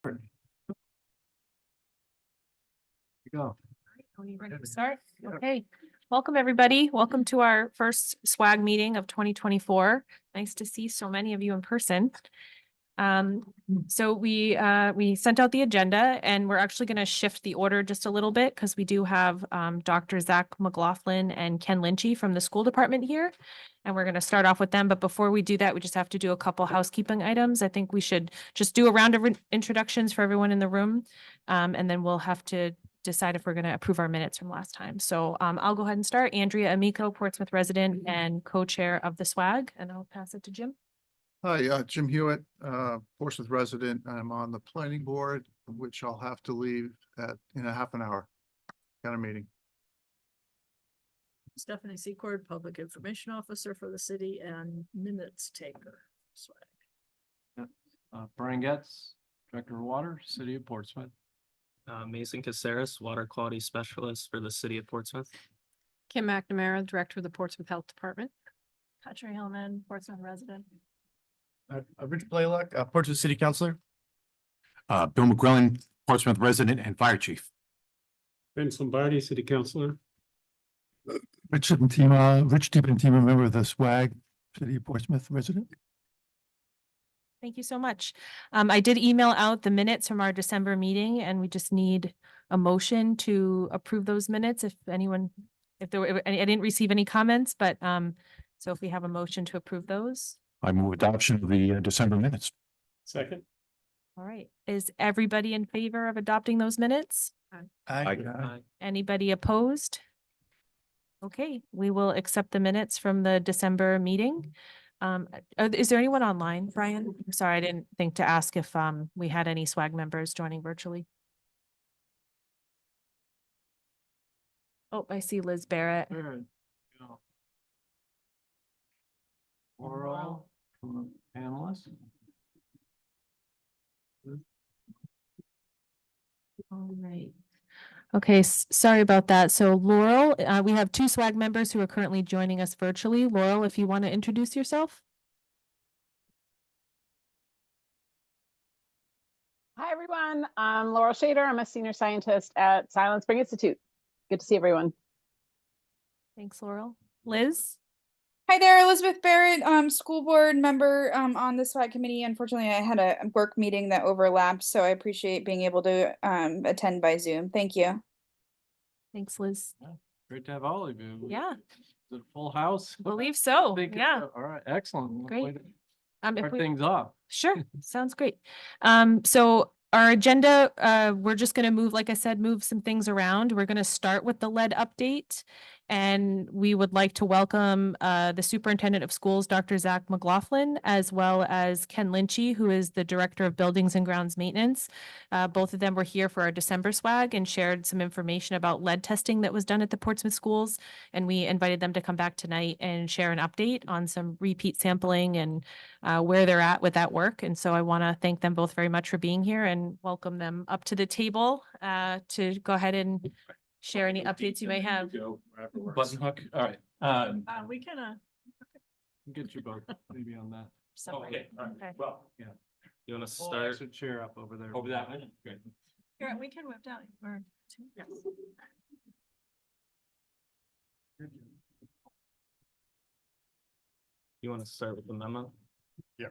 Go. Are you ready to start? Okay, welcome everybody. Welcome to our first SWAG meeting of 2024. Nice to see so many of you in person. So we sent out the agenda and we're actually going to shift the order just a little bit because we do have Dr. Zach McLaughlin and Ken Lynchy from the school department here. And we're going to start off with them. But before we do that, we just have to do a couple housekeeping items. I think we should just do a round of introductions for everyone in the room. And then we'll have to decide if we're going to approve our minutes from last time. So I'll go ahead and start. Andrea Amico, Portsmouth resident and co-chair of the SWAG, and I'll pass it to Jim. Hi, Jim Hewitt, Portsmouth resident. I'm on the planning board, which I'll have to leave in a half an hour kind of meeting. Stephanie Secord, Public Information Officer for the city and minutes taker. Brian Getz, Director of Water, City of Portsmouth. Mason Caceres, Water Quality Specialist for the City of Portsmouth. Kim McNamara, Director of the Portsmouth Health Department. Patrick Hillman, Portsmouth resident. Rich Blaylock, Portsmouth City Councilor. Bill McQuillan, Portsmouth resident and fire chief. Vince Lombardi, City Councilor. Rich Tipentima, member of the SWAG, City of Portsmouth resident. Thank you so much. I did email out the minutes from our December meeting and we just need a motion to approve those minutes. I didn't receive any comments, but so if we have a motion to approve those. I move adoption of the December minutes. Second. All right. Is everybody in favor of adopting those minutes? Aye. Anybody opposed? Okay, we will accept the minutes from the December meeting. Is there anyone online, Brian? I'm sorry, I didn't think to ask if we had any SWAG members joining virtually. Oh, I see Liz Barrett. Good. Go. Oral from panelists. All right. Okay, sorry about that. So Laurel, we have two SWAG members who are currently joining us virtually. Laurel, if you want to introduce yourself. Hi, everyone. I'm Laurel Shader. I'm a senior scientist at Silent Spring Institute. Good to see everyone. Thanks, Laurel. Liz? Hi there, Elizabeth Barrett, school board member on the SWAG committee. Unfortunately, I had a work meeting that overlapped, so I appreciate being able to attend by Zoom. Thank you. Thanks, Liz. Great to have all of you. Yeah, Is it a full house? believe so. Think- Yeah. All right, excellent. Great. Start If we, things off. sure, sounds great. So our agenda, we're just going to move, like I said, move some things around. We're going to start with the lead update. And we would like to welcome the superintendent of schools, Dr. Zach McLaughlin, as well as Ken Lynchy, who is the director of buildings and grounds maintenance. Both of them were here for our December SWAG and shared some information about lead testing that was done at the Portsmouth schools. And we invited them to come back tonight and share an update on some repeat sampling and where they're at with that work. And so I want to thank them both very much for being here and welcome them up to the table to go ahead and share any updates you may have. Button hook. All right. We can Get you both maybe on that. Separate. All right. Okay. Well, yeah. You want to Start start? a chair up over there. Over that way? Good. here, we can whip down or two. Yes. You want to start with the memo? Yeah.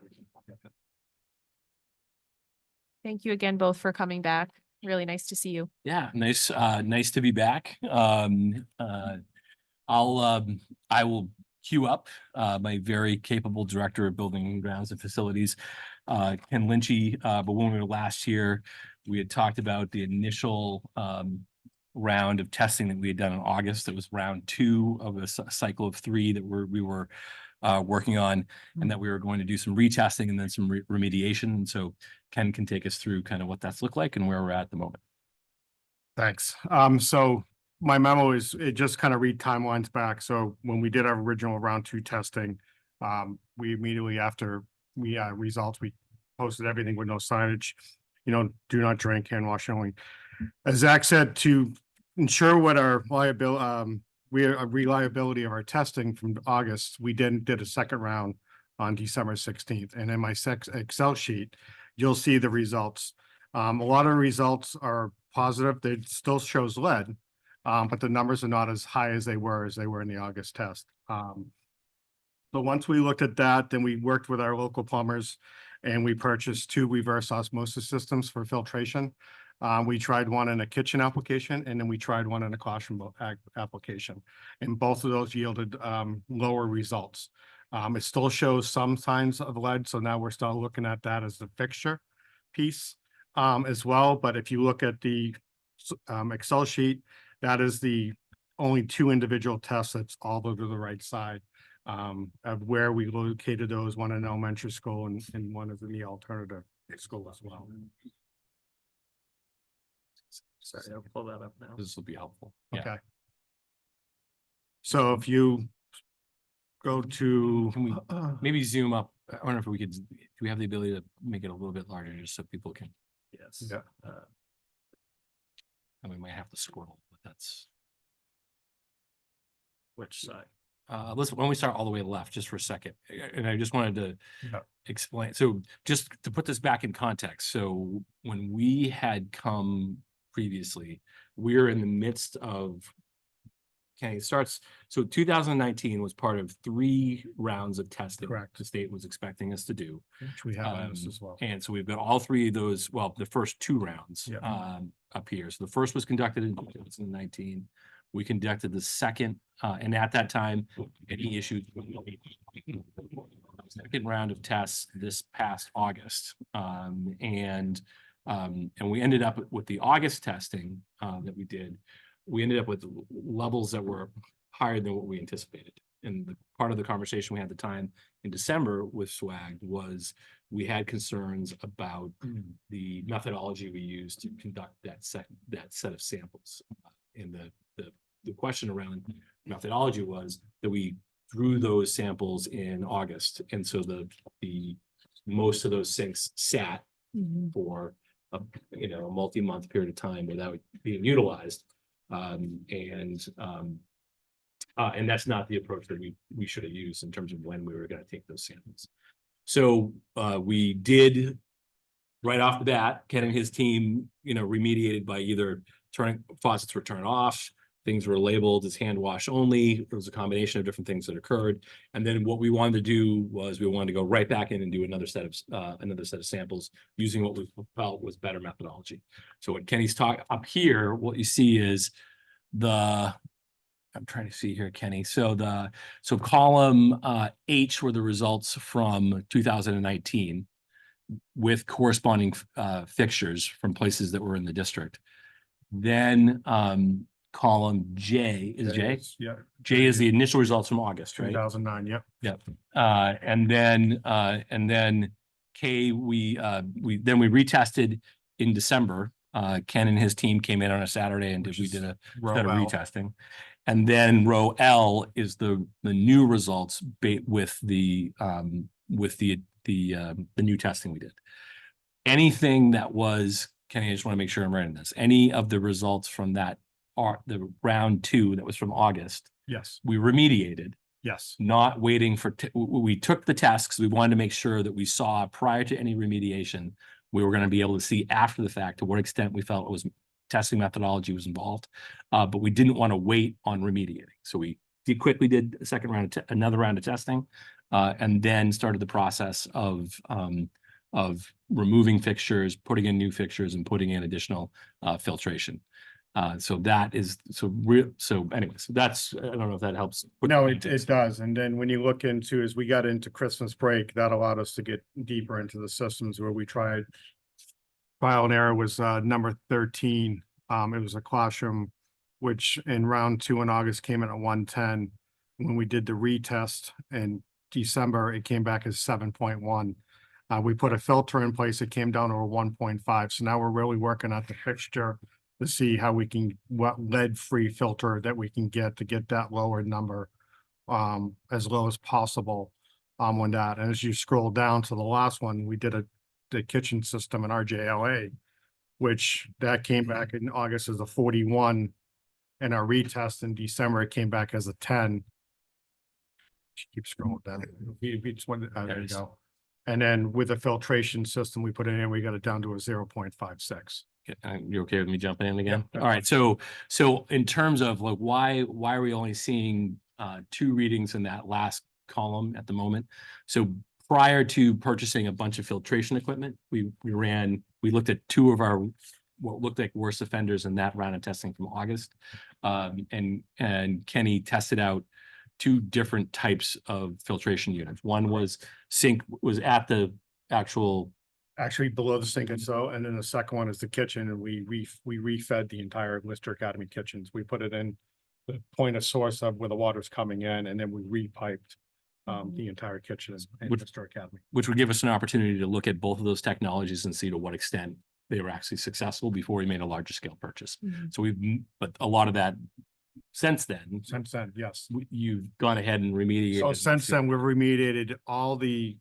Thank you again both for coming back. Really nice to see you. Yeah, nice to be back. I will queue up my very capable director of building and grounds and facilities, Ken Lynchy. But when we were last here, we had talked about the initial round of testing that we had done in August. It was round 2 of a cycle of 3 that we were working on, and that we were going to do some retesting and then some remediation. And so Ken can take us through kind of what that's looked like and where we're at the moment. Thanks. So my memo it just kind of read timelines back. So when we did our original round 2 testing, we immediately after we results, we posted everything with no signage, do not drink, hand wash only. As Zach said, to ensure what our reliability of our testing from August, we did a second round on December 16th. And in my Excel sheet, you'll see the results A lot of results are positive. They still shows lead, but the numbers are not as high as they were in the August test. But once we looked at that, then we worked with our local plumbers and we purchased 2 reverse osmosis systems for filtration. We tried one in a kitchen application and then we tried one in a classroom application. And both of those yielded lower results. It still shows some signs of lead, so now we're still looking at that as the fixture piece as well. But if you look at the Excel sheet, that is the only 2 individual tests that's all over the right side of where we located those, one in elementary school and one is in the alternative school as well. Sorry, I'll pull that up now. This will be helpful. Yeah. Okay. So if you go to, Can we maybe zoom up? I wonder if we could, do we have the ability to make it a little bit larger just so people can, Yes. Yeah. and we might have to scroll, but that's. Which side? Why don't we start all the way left just for a second? And I just wanted to Yeah. explain, so just to put this back in context, so when we had come previously, we were in the midst of. Okay, it starts, so 2019 was part of 3 rounds of testing. Correct. The state was expecting us to do. which we have on this as well. And so we've got all 3 of those, well, the first 2 rounds Yeah. up here. So the first was conducted in 2019. We conducted the second, and at that time, any issues. Second round of tests this past August. And we ended up with the August testing that we did. We ended up with levels that were higher than what we anticipated. And the part of the conversation we had at the time in December with SWAG was we had concerns about the methodology we used to conduct that set of samples. And the question around methodology was that we drew those samples in August. And so the most of those sinks sat for a multi-month period of time without being utilized. And that's not the approach that we should have used in terms of when we were going to take those samples. So we did right off the bat, Ken and his team, remediated by either turning faucets were turned off, things were labeled as hand wash only. There was a combination of different things that occurred. And then what we wanted to do was we wanted to go right back in and do another set of samples using what we felt was better methodology. So what Kenny's talk up here, what you see is I'm trying to see here, Kenny. So column H were the results from 2019 with corresponding fixtures from places that were in the district. Then column J is J. Yeah. J is the initial results from August, right? 2009, yep. Yep. And then K, we retested in December. Ken and his team came in on a Saturday and we did a set of retesting. And then row L is the new results with the new testing we did. Anything that was, Kenny, I just want to make sure I'm writing this. Any of the results from that are the round 2 that was from August, Yes, we remediated, yes, not waiting for, we took the tests because we wanted to make sure that we saw prior to any remediation, we were going to be able to see after the fact to what extent we felt it was testing methodology was involved. But we didn't want to wait on remediating. So we quickly did a second round, another round of testing, and then started the process of removing fixtures, putting in new fixtures and putting in additional filtration. So anyways, that's, I don't know if that helps. no, it does. And then when you look into, as we got into Christmas break, that allowed us to get deeper into the systems where we tried. Trial and error was number 13. It was a classroom, which in round 2 in August came in at 110. When we did the retest in December, it came back as 7.1. We put a filter in place, it came down to a 1.5. So now we're really working at the fixture to see how we can, what lead-free filter that we can get to get that lower number as low as possible on that. And as you scroll down to the last one, we did the kitchen system in RJLA, which that came back in August as a 41. And our retest in December, it came back as a 10. Keep scrolling down. There you go. And then with the filtration system we put in, we got it down to a 0.56. You're okay with me jumping in again? Yeah. All right, so in terms of like, why are we only seeing two readings in that last column at the moment? So prior to purchasing a bunch of filtration equipment, we looked at two of our what looked like worst offenders in that round of testing from August. And Kenny tested out two different types of filtration units. One was was at the actual, Actually below the sink and so, and then the second one is the kitchen, and we refed the entire Lister Academy kitchens. We put it in the point of source of where the water's coming in, and then we repiped the entire kitchen in Which- Lister Academy. which would give us an opportunity to look at both of those technologies and see to what extent they were actually successful before we made a larger scale purchase. So but a lot of that since then, Since then, yes. you've gone ahead and remediated. So since then, we've remediated all the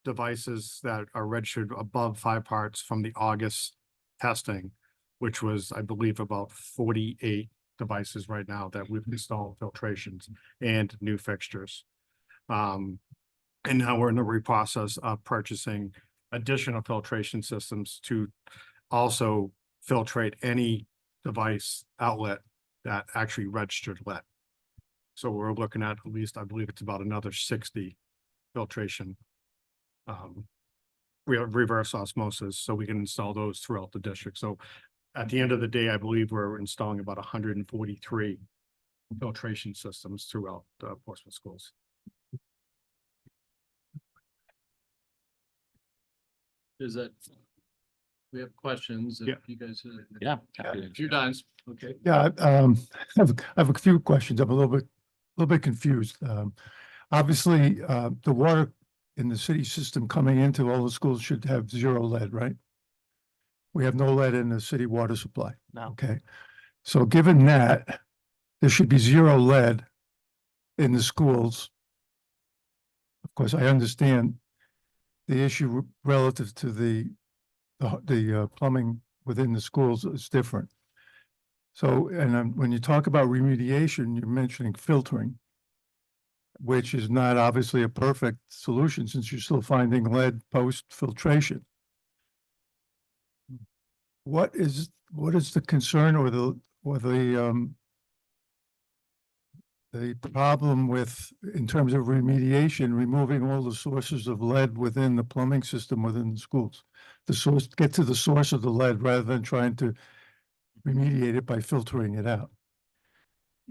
devices that are registered above 5 parts from the August testing, which was, I believe, about 48 devices right now that we've installed filtrations and new fixtures. And now we're in the reprocess of purchasing additional filtration systems to also filtrate any device outlet that actually registered lead. So we're looking at least, I believe it's about another 60 filtration. Reverse osmosis, so we can install those throughout the district. So at the end of the day, I believe we're installing about 143 filtration systems throughout Portsmouth schools. Is that? We have questions. If Yeah. You guys. Yeah. If you're done, okay. Yeah, I have a few questions. I'm a little bit confused. Obviously, the water in the city system coming into all the schools should have 0 lead, right? We have no lead in the city water supply. No. Okay. So given that, there should be 0 lead in the schools. Of course, I understand the issue relative to the plumbing within the schools is different. So, and when you talk about remediation, you're mentioning filtering, which is not obviously a perfect solution since you're still finding lead post-filtration. What is the concern or the problem with, in terms of remediation, removing all the sources of lead within the plumbing system within the schools? Get to the source of the lead rather than trying to remediate it by filtering it out.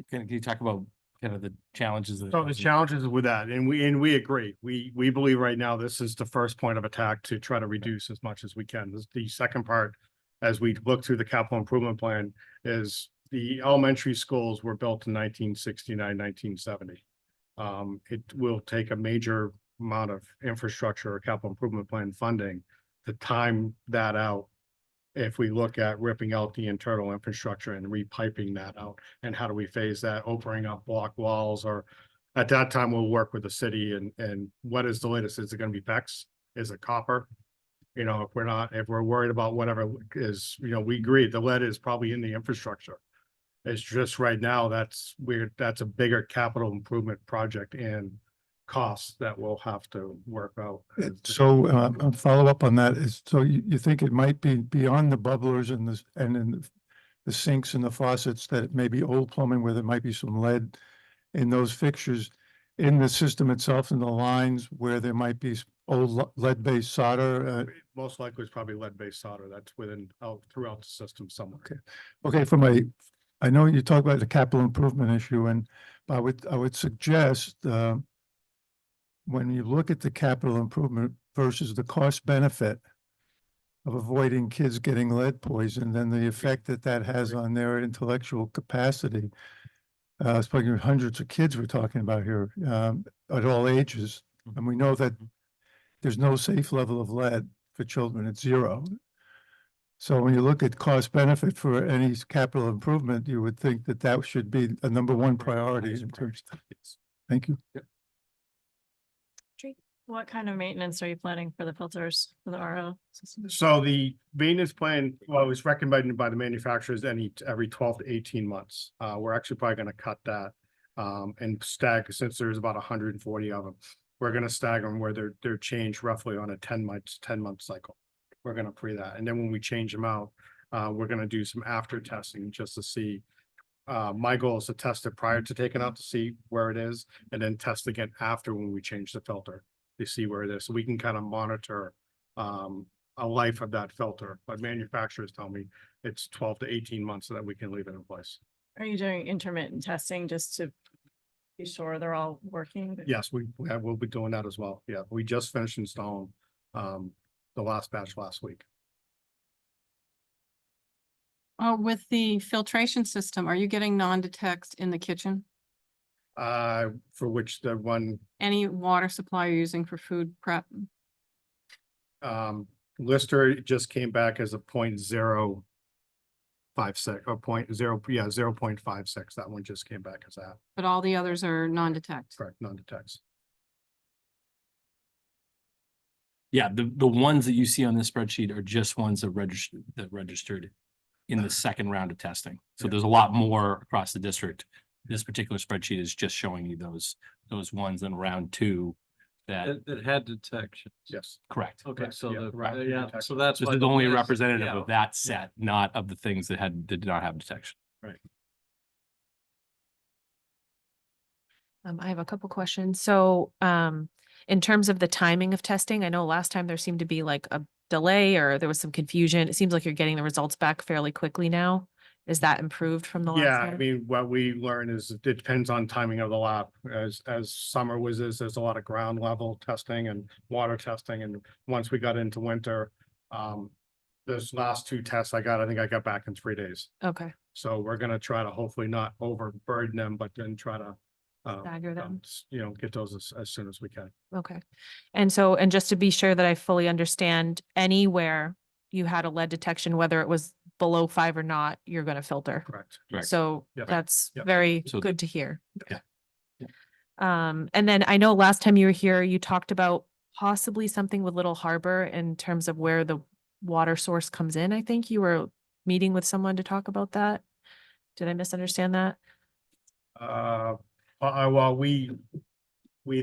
Can you talk about kind of the challenges? So the challenges with that, and we agree, we believe right now this is the first point of attack to try to reduce as much as we can. The second part, as we look through the capital improvement plan, is the elementary schools were built in 1969, 1970. It will take a major amount of infrastructure or capital improvement plan funding to time that out. If we look at ripping out the internal infrastructure and repiping that out, and how do we phase that, opening up block walls, or at that time, we'll work with the city and what is the latest? Is it gonna be PEX? Is it copper? You know, if we're worried about whatever is, we agree, the lead is probably in the infrastructure. It's just right now, that's a bigger capital improvement project and costs that we'll have to work out. So, a follow up on that is, so you think it might be beyond the bubblers and in the sinks and the faucets, that it may be old plumbing where there might be some lead in those fixtures, in the system itself, in the lines where there might be old lead-based solder? Most likely it's probably lead-based solder that's throughout the system somewhere. Okay, I know you talk about the capital improvement issue, and I would suggest, when you look at the capital improvement versus the cost benefit of avoiding kids getting lead poison, and the effect that has on their intellectual capacity. Speaking of hundreds of kids we're talking about here, at all ages, and we know that there's no safe level of lead for children, it's 0. So when you look at cost benefit for any capital improvement, you would think that should be a #1 priority in terms. Thank you. What kind of maintenance are you planning for the filters for the RO system? So the maintenance plan, well, it was recommended by the manufacturers every 12 to 18 months. We're actually probably gonna cut that and stagger, since there's about 140 of them. we're gonna stagger them where they're changed roughly on a 10-month cycle. We're gonna pre that, and then when we change them out, we're gonna do some after testing just to see. My goal is to test it prior to taking out to see where it is, and then test again after when we change the filter to see where it is, so we can kind of monitor a life of that filter. But manufacturers tell me it's 12 to 18 months so that we can leave it in place. Are you doing intermittent testing just to be sure they're all working? Yes, we'll be doing that as well. Yeah, we just finished installing the last batch last week. With the filtration system, are you getting non-detect in the kitchen? For which the one Any water supply you're using for food prep? Lister just came back as a 0.056 or 0.56. That one just came back as that. But all the others are non-detect. Correct, non-detects. Yeah, the ones that you see on this spreadsheet are just ones that registered in the second round of testing. So there's a lot more across the district. This particular spreadsheet is just showing you those ones in round 2 that, That had detection. Yes. correct. Okay, so Yeah, the, right. yeah, so that's. This why is the only a list- representative yeah. of that set, not of the things that did not have detection. I have a couple questions. So, in terms of the timing of testing, I know last time there seemed to be like a delay or there was some confusion. It seems like you're getting the results back fairly quickly now. Is that improved from the last Yeah, I time? mean, what we learn is it depends on timing of the lab. As summer there's a lot of ground level testing and water testing. And once we got into winter, those last 2 tests I think I got back in 3 days. Okay, So we're gonna try to hopefully not overburden them, but then try to stagger them. get those as soon as we can. Okay. And just to be sure that I fully understand, anywhere you had a lead detection, whether it was below 5 or not, you're going to filter. Correct. Correct. So Yep. that's Yep. very So- good to hear. Yeah. And then I know last time you were here, you talked about possibly something with Little Harbor in terms of where the water source comes in. I think you were meeting with someone to talk about that. Did I misunderstand that? Well, we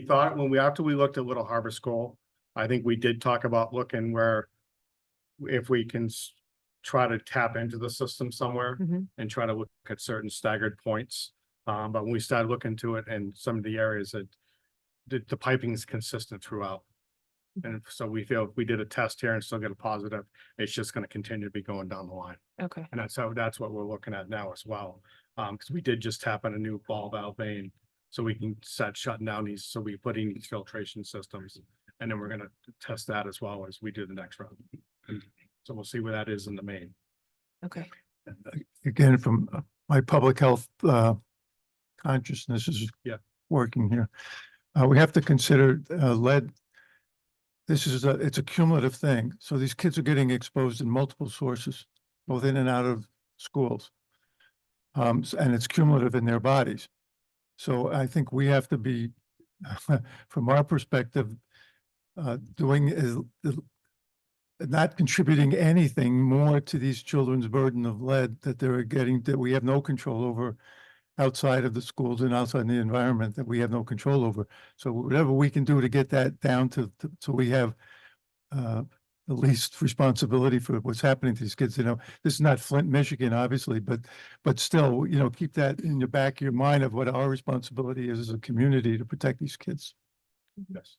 thought after we looked at Little Harbor School, I think we did talk about looking where if we can try to tap into the system somewhere Mhm. and try to look at certain staggered points. But when we started looking into it and some of the areas that the piping is consistent throughout. And so we feel if we did a test here and still get a positive, it's just going to continue to be going down the line. Okay. And that's what we're looking at now as well. Because we did just tap in a new ball valve vein. So we can start shutting down these, so we put in these filtration systems. And then we're gonna test that as well as we do the next round. So we'll see where that is in the main. Okay. Again, from my public health consciousness is Yeah. working here. We have to consider lead. This is it's a cumulative thing. So these kids are getting exposed in multiple sources, both in and out of schools. And it's cumulative in their bodies. So I think we have to be, from our perspective, not contributing anything more to these children's burden of lead that they're getting, that we have no control over outside of the schools and outside the environment that we have no control over. So whatever we can do to get that down to so we have the least responsibility for what's happening to these kids. This is not Flint, Michigan, obviously, but still, keep that in the back of your mind of what our responsibility is as a community to protect these kids. Yes.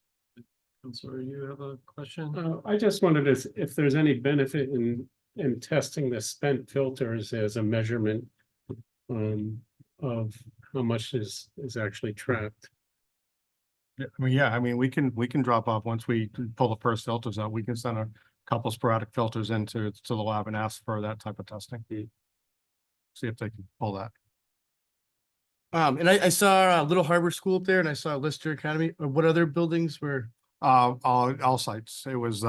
Counselor, you have a question? I just wondered if there's any benefit in testing the spent filters as a measurement of how much is actually trapped. I mean, we can drop off once we pull the first filters out. We can send a couple sporadic filters into the lab and ask for that type of testing. See if they can pull that. And I saw Little Harbor School up there and I saw Lister Academy. What other buildings were? All sites. It was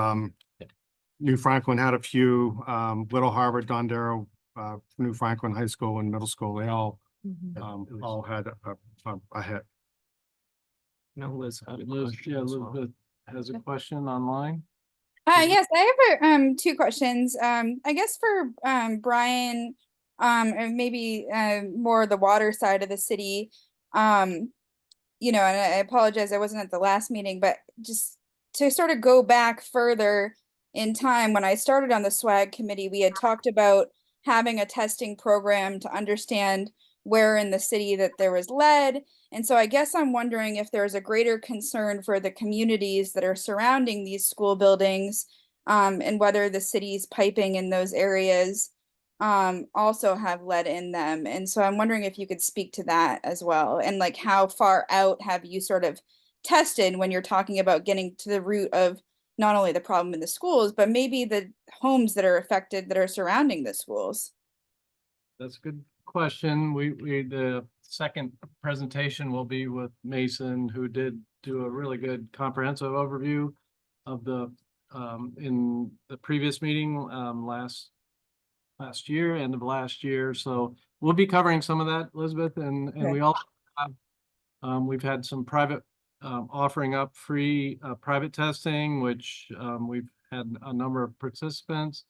New Franklin had a few, Little Harbor, Dondero, New Franklin High School and Middle School. They all had a hit. No, Liz had a Liz, question yeah, as well. Elizabeth has a question online. Yes, I have 2 questions. I guess for Brian, or maybe more the water side of the city. you know, and I apologize, I wasn't at the last meeting, but just to sort of go back further in time, when I started on the SWAG committee, we had talked about having a testing program to understand where in the city that there was lead. And so I guess I'm wondering if there's a greater concern for the communities that are surrounding these school buildings, and whether the city's piping in those areas also have lead in them. And so I'm wondering if you could speak to that as well. And like, how far out have you sort of tested when you're talking about getting to the root of not only the problem in the schools, but maybe the homes that are affected that are surrounding the schools? That's a good question. The second presentation will be with Mason, who did do a really good comprehensive overview of the, in the previous meeting, last year, end of last year. So we'll be covering some of that, Elizabeth, and we also have, we've had some private, offering up free, private testing, which, we've had a number of participants.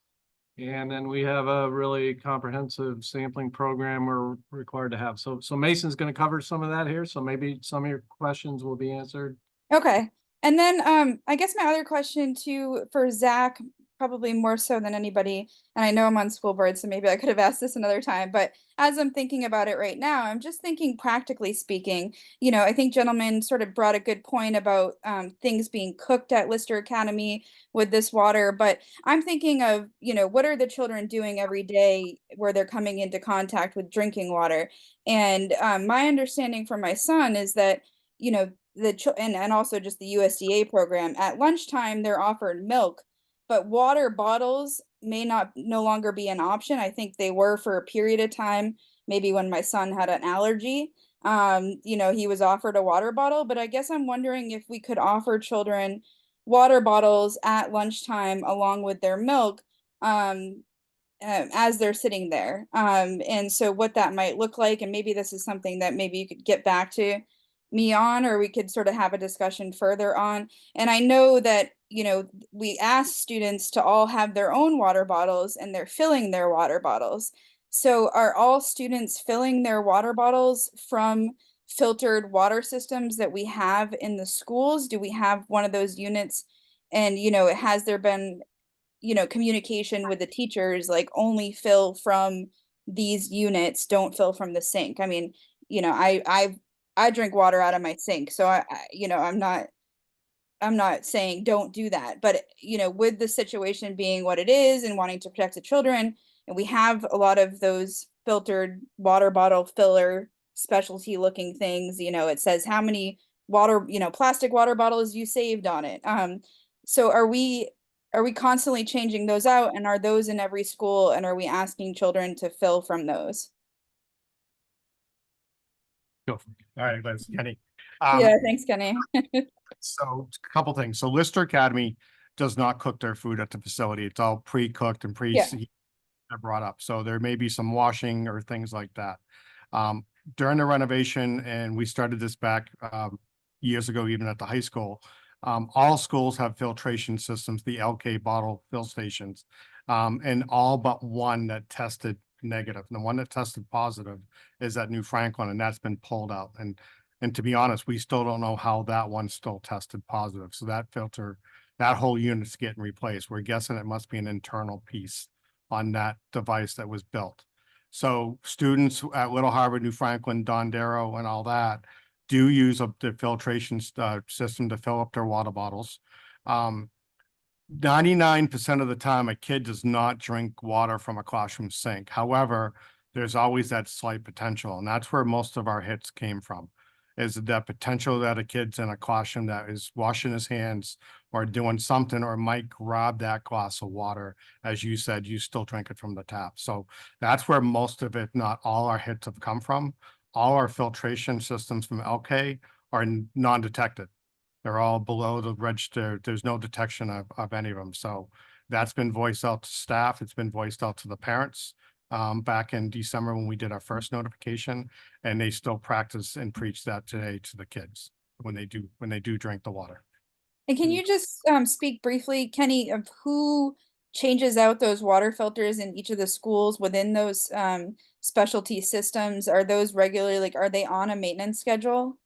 And then we have a really comprehensive sampling program we're required to have. So Mason's going to cover some of that here. So maybe some of your questions will be answered. Okay. And then I guess my other question too for Zach, probably more so than anybody, and I know I'm on school board, so maybe I could have asked this another time, but as I'm thinking about it right now, I'm just thinking practically speaking, you know, I think gentlemen sort of brought a good point about things being cooked at Lister Academy with this water, but I'm thinking of, you know, what are the children doing every day where they're coming into contact with drinking water? And my understanding from my son is that, you know, and also just the USDA program, at lunchtime they're offered milk, but water bottles may no longer be an option. I think they were for a period of time, maybe when my son had an allergy. You know, he was offered a water bottle, but I guess I'm wondering if we could offer children water bottles at lunchtime along with their milk, as they're sitting there. And so what that might look like, and maybe this is something that maybe you could get back to me on, or we could sort of have a discussion further on. And I know that, you know, we ask students to all have their own water bottles and they're filling their water bottles. So are all students filling their water bottles from filtered water systems that we have in the schools? Do we have one of those units? And, you know, has there been, you know, communication with the teachers, like only fill from these units, don't fill from the sink? I mean, you know, I drink water out of my sink, so you know, I'm not saying don't do that, but you know, with the situation being what it is and wanting to protect the children, and we have a lot of those filtered water bottle filler specialty looking things, you know, it says how many water, you know, plastic water bottles you saved on it. So are we constantly changing those out, and are those in every school, and are we asking children to fill from those? Go for it. All right, let's Kenny. Yeah, thanks, Kenny. So a couple things. So Lister Academy does not cook their food at the facility. It's all pre-cooked and brought up. So there may be some washing or things like that. During the renovation, and we started this back years ago, even at the high school, all schools have filtration systems, the LK bottle fill stations, and all but one that tested negative. And the one that tested positive is at New Franklin, and that's been pulled out. And to be honest, we still don't know how that one still tested positive. So that filter, that whole unit's getting replaced. We're guessing it must be an internal piece on that device that was built. So students at Little Harbor, New Franklin, Don Darrow, and all that do use the filtration system to fill up their water bottles. 99% of the time, a kid does not drink water from a classroom sink. However, there's always that slight potential, and that's where most of our hits came from, is that potential that a kid's in a classroom that is washing his hands or doing something, or might grab that glass of water. As you said, you still drink it from the tap. So that's where most of it, not all our hits have come from. All our filtration systems from LK are non-detected. They're all below the register. There's no detection of any of them. So that's been voiced out to staff. It's been voiced out to the parents back in December when we did our first notification, and they still practice and preach that today to the kids when they do drink the water. And can you just speak briefly, Kenny, of who changes out those water filters in each of the schools within those specialty systems? Are those regularly, like, are they on a maintenance schedule?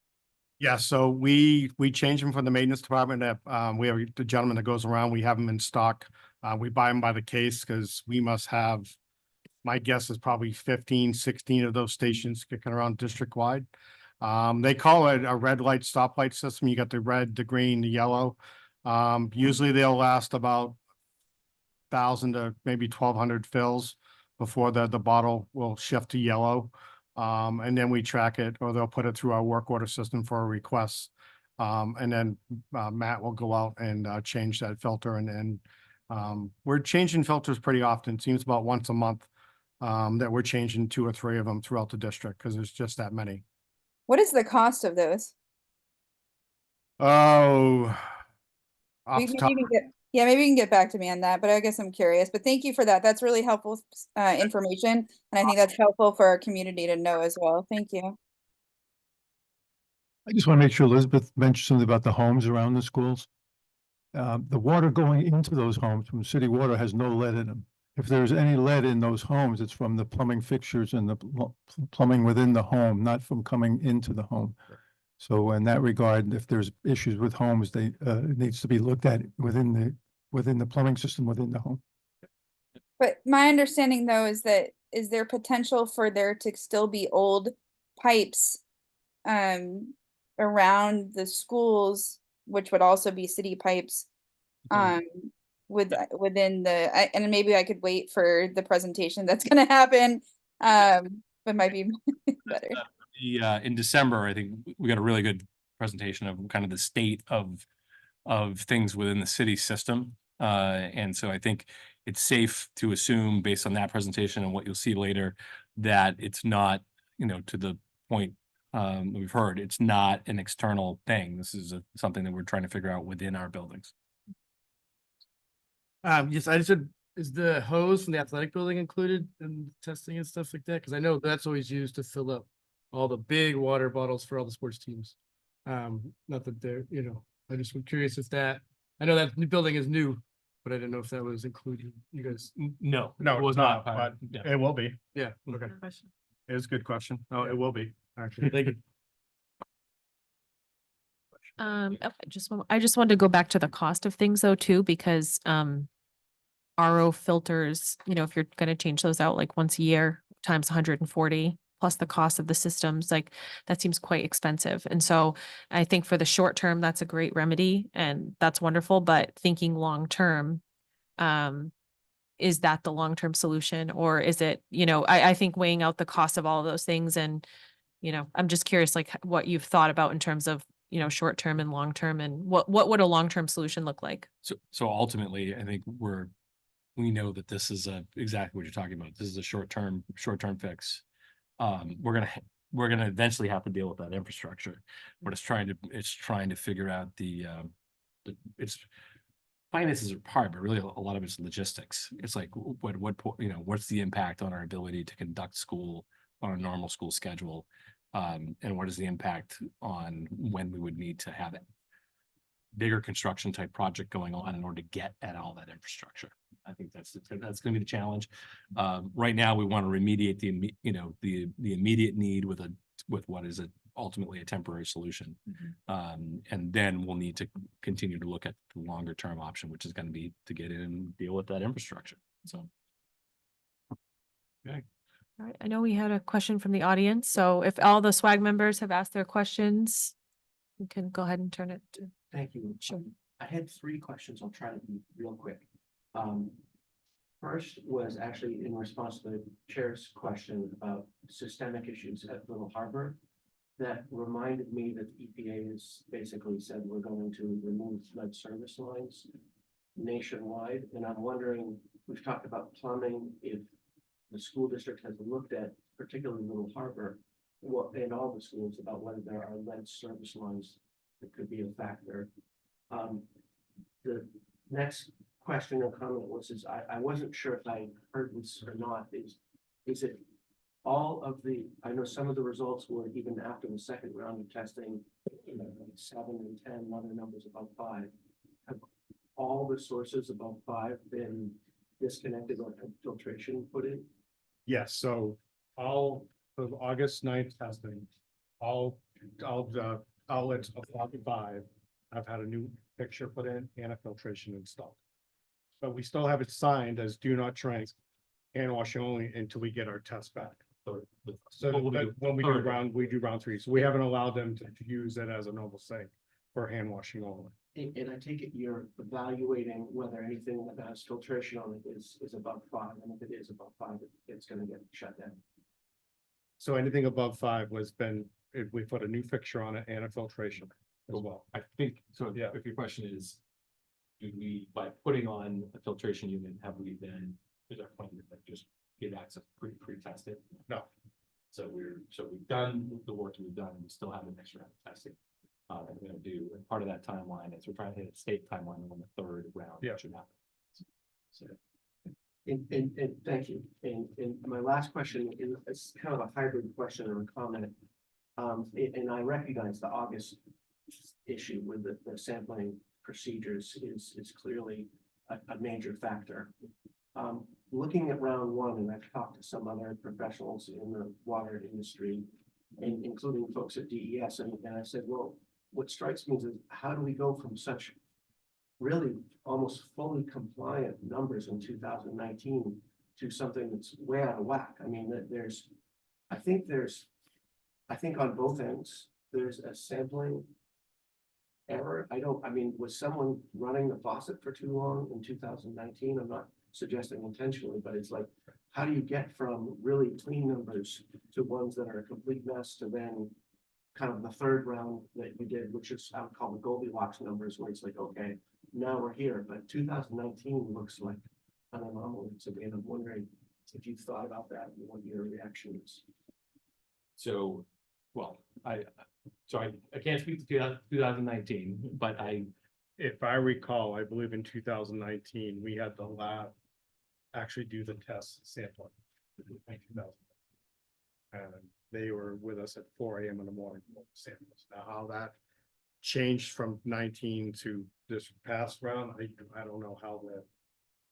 Yeah, so we change them from the maintenance department that, we have the gentleman that goes around, we have them in stock. We buy them by the case because we must have, my guess is probably 15, 16 of those stations kicking around district wide. They call it a red light stoplight system. You got the red, the green, the yellow. Usually they'll last about 1,000 to maybe 1,200 fills before the bottle will shift to yellow. And then we track it, or they'll put it through our work order system for a request. And then Matt will go out and change that filter, and we're changing filters pretty often. Seems about once a month that we're changing 2 or 3 of them throughout the district because there's just that many. What is the cost of those? Oh, off We- the maybe top, you can get, yeah, maybe you can get back to me on that, but I guess I'm curious. But thank you for that. That's really helpful information, and I think that's helpful for our community to know as well. Thank you. I just want to make sure Elizabeth mentioned something about the homes around the schools. The water going into those homes from city water has no lead in them. If there's any lead in those homes, it's from the plumbing fixtures and the plumbing within the home, not from coming into the home. So in that regard, if there's issues with homes, it needs to be looked at within the plumbing system within the home. But my understanding though is that, is there potential for there to still be old pipes around the schools, which would also be city pipes, within and maybe I could wait for the presentation that's gonna happen, but might be better. In December, I think we got a really good presentation of kind of the state of things within the city system. And so I think it's safe to assume, based on that presentation and what you'll see later, that it's not, to the point we've heard, it's not an external thing. This is something that we're trying to figure out within our buildings. Yes, I just said, is the hose from the athletic building included in testing and stuff like that? Because I know that's always used to fill up all the big water bottles for all the sports teams. Not that they're, I just was curious if that, I know that new building is new, but I didn't know if that was included. You guys, No, no, it was it's not, not, but yeah. it will be. yeah, okay. It's a good question. Oh, it will be, actually. Thank you. I just wanted to go back to the cost of things though, too, because, RO filters, if you're gonna change those out like once a year times 140 plus the cost of the systems, like that seems quite expensive. And so I think for the short term, that's a great remedy and that's wonderful, but thinking long term, is that the long-term solution, or is it, I think weighing out the cost of all of those things and, I'm just curious, like what you've thought about in terms of, short term and long term, and what would a long-term solution look like? So ultimately, I think we know that this is exactly what you're talking about. This is a short-term fix. We're gonna eventually have to deal with that infrastructure, but it's trying to figure out it's finances are part, but really a lot of it's logistics. It's like what's the impact on our ability to conduct school on a normal school schedule, and what is the impact on when we would need to have it bigger construction type project going on in order to get at all that infrastructure. I think that's going to be the challenge. Right now, we want to remediate the immediate need with what is ultimately a temporary solution, and then we'll need to continue to look at the longer term option, which is going to be to get in and deal with that infrastructure. So, okay. All right, I know we had a question from the audience, so if all the SWAG members have asked their questions, we can go ahead and turn it to. Thank you. Sure. I had 3 questions. I'll try to be real quick. First was actually in response to the chair's question about systemic issues at Little Harbor. That reminded me that the EPA has basically said we're going to remove lead service lines nationwide. And I'm wondering, we've talked about plumbing, if the school district has looked at, particularly Little Harbor, in all the schools, about whether there are lead service lines that could be a factor. The next question or comment was, I wasn't sure if I heard this or not, is it all of I know some of the results were even after the second round of testing, like 7 and 10, other numbers above 5. Have all the sources above 5 been disconnected or have filtration put in? Yes, so all of August 9th testing, all the outlets above 5 have had a new fixture put in and a filtration installed. But we still have it signed as do not drink, hand washing only until we get our test back. So What we'll that do- when we do third. round 3, so we haven't allowed them to use it as a normal sink for hand washing only. And I take it you're evaluating whether anything that has filtration on it is above 5, and if it is above 5, it's gonna get shut down. So anything above 5 was been, if we put a new fixture on it and a filtration as well. I think, so Yeah. if your question is, do we, by putting on a filtration unit, have we then, is our plan to just get access pre-tested? No. So we've done the work we've done, we still have the next round of testing. That we're gonna do, and part of that timeline is we're trying to hit a state timeline on the 3rd round. Yeah. Should happen. So, And thank you. And my last question is kind of a hybrid question or a comment. And I recognize the August issue with the sampling procedures is clearly a major factor. Looking at round 1, and I've talked to some other professionals in the water industry, including folks at DES, and I said, well, what strikes me is how do we go from such really almost fully compliant numbers in 2019 to something that's way out of whack? I mean, I think on both ends, there's a sampling error. I mean, was someone running the faucet for too long in 2019? I'm not suggesting intentionally, but it's like, how do you get from really clean numbers to ones that are a complete mess to then kind of the 3rd round that you did, which is, I would call the Goldilocks numbers, where it's like, okay, now we're here, but 2019 looks like an anomaly. So again, I'm wondering if you thought about that and what your reaction is. So, well, I can't speak to 2019, but If I recall, I believe in 2019, we had the lab actually do the test sampling. In 2000. And they were with us at 4 a.m. in the morning. for samples. Now, how that changed from 19 to this past round, I don't know how that.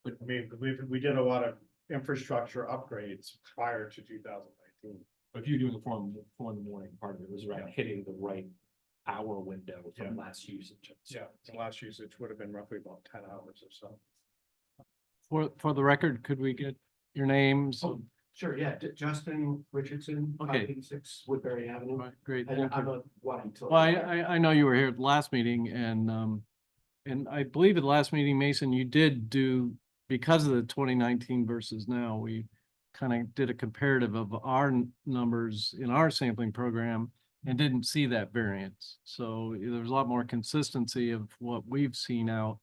But I mean, we did a lot of infrastructure upgrades prior to 2019. if you're doing the 4 in the morning, part of it was around hitting the right hour window from last usage. Yeah, the last usage would have been roughly about 10 hours or so. For the record, could we get your names? Oh, sure, yeah, Justin Richardson, Okay. 586 Woodbury Avenue. Right, great. And thank I'm you. a water utility. Well, I know you were here at the last meeting and I believe at the last meeting, Mason, you did do, because of the 2019 versus now, we kind of did a comparative of our numbers in our sampling program and didn't see that variance. So there's a lot more consistency of what we've seen out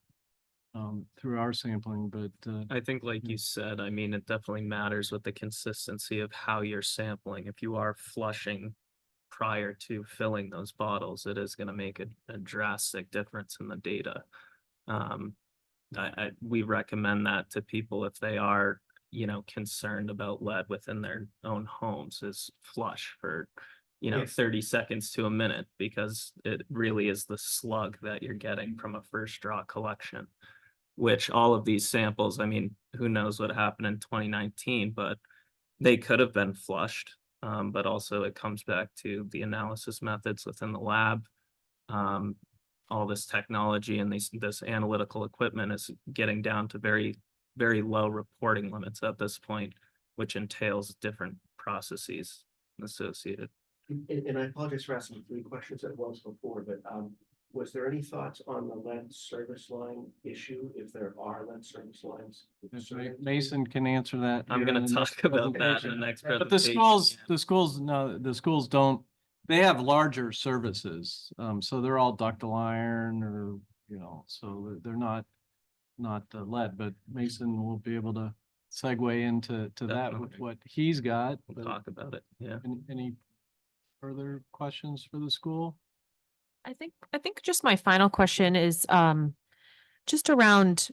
through our sampling, but I think like you said, I mean, it definitely matters with the consistency of how you're sampling. If you are flushing prior to filling those bottles, it is gonna make a drastic difference in the data. We recommend that to people if they are, concerned about lead within their own homes, is flush for, Yes. 30 seconds to a minute, because it really is the slug that you're getting from a first draw collection. Which all of these samples, I mean, who knows what happened in 2019, but they could have been flushed. But also it comes back to the analysis methods within the lab. All this technology and this analytical equipment is getting down to very, very low reporting limits at this point, which entails different processes associated. And I apologize for asking 3 questions at once before, but was there any thoughts on the lead service line issue, if there are lead service lines? Mason can answer that. I'm here gonna in the next talk about that in presentation. the next But the presentation. schools, no, the schools don't, they have larger services. So they're all ductile iron or, so they're not lead, but Mason will be able to segue into that with Definitely. what he's got. We'll but talk about it, yeah. Any further questions for the school? I think just my final question is just around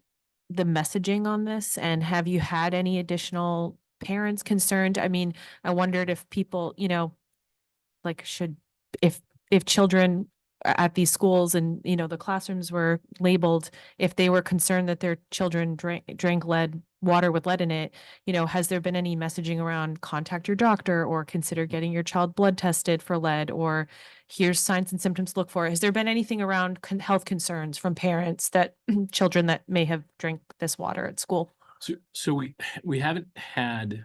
the messaging on this, and have you had any additional parents concerned? I mean, I wondered if people, like if children at these schools and, the classrooms were labeled, if they were concerned that their children drank lead water with lead in it, you know, has there been any messaging around contact your doctor or consider getting your child blood tested for lead, or here's signs and symptoms to look for? Has there been anything around health concerns from parents that children that may have drank this water at school? So we haven't had,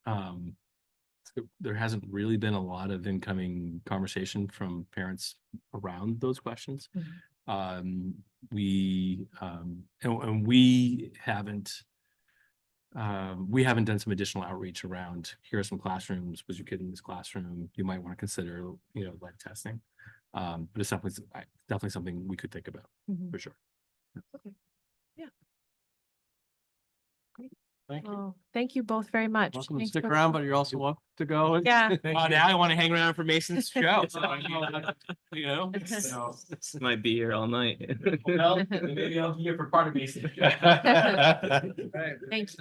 so there hasn't really been a lot of incoming conversation from parents around those questions. And we haven't done some additional outreach around, here are some classrooms, was your kid in this classroom? You might want to consider, you know, lead testing. But it's definitely something we could think about for sure. Okay. Yeah. Great. Thank you. Well, thank you both very much. Welcome to Thanks stick for- around, but you're also welcome to go. and- Yeah. Thank Oh, you. now I want to hang around for Mason's show. So, you know, so, Might be here all night. well, maybe I'll be here for part of Mason.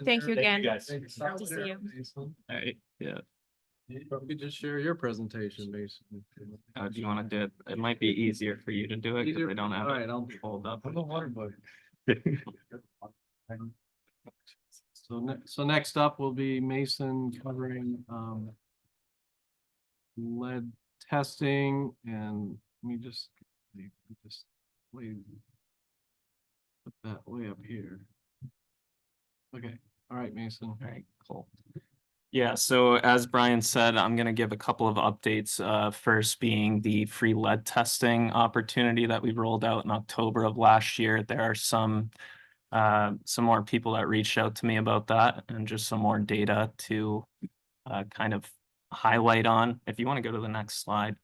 Thank you again. guys. Thank you. Good to see you. Mason. All right, yeah. You could just share your presentation, Mason. Do you want to do it? It might be easier for you to do it because Easier? I don't have All right, it I'll pulled up. I'm a water buddy. So next up will be Mason covering lead testing, and let me just wait. Put that way up here. Okay, all right, Mason. All right, cool. Yeah, so as Brian said, I'm gonna give a couple of updates. First being the free lead testing opportunity that we rolled out in October of last year. There are some more people that reached out to me about that, and just some more data to kind of highlight on. If you want to go to the next slide.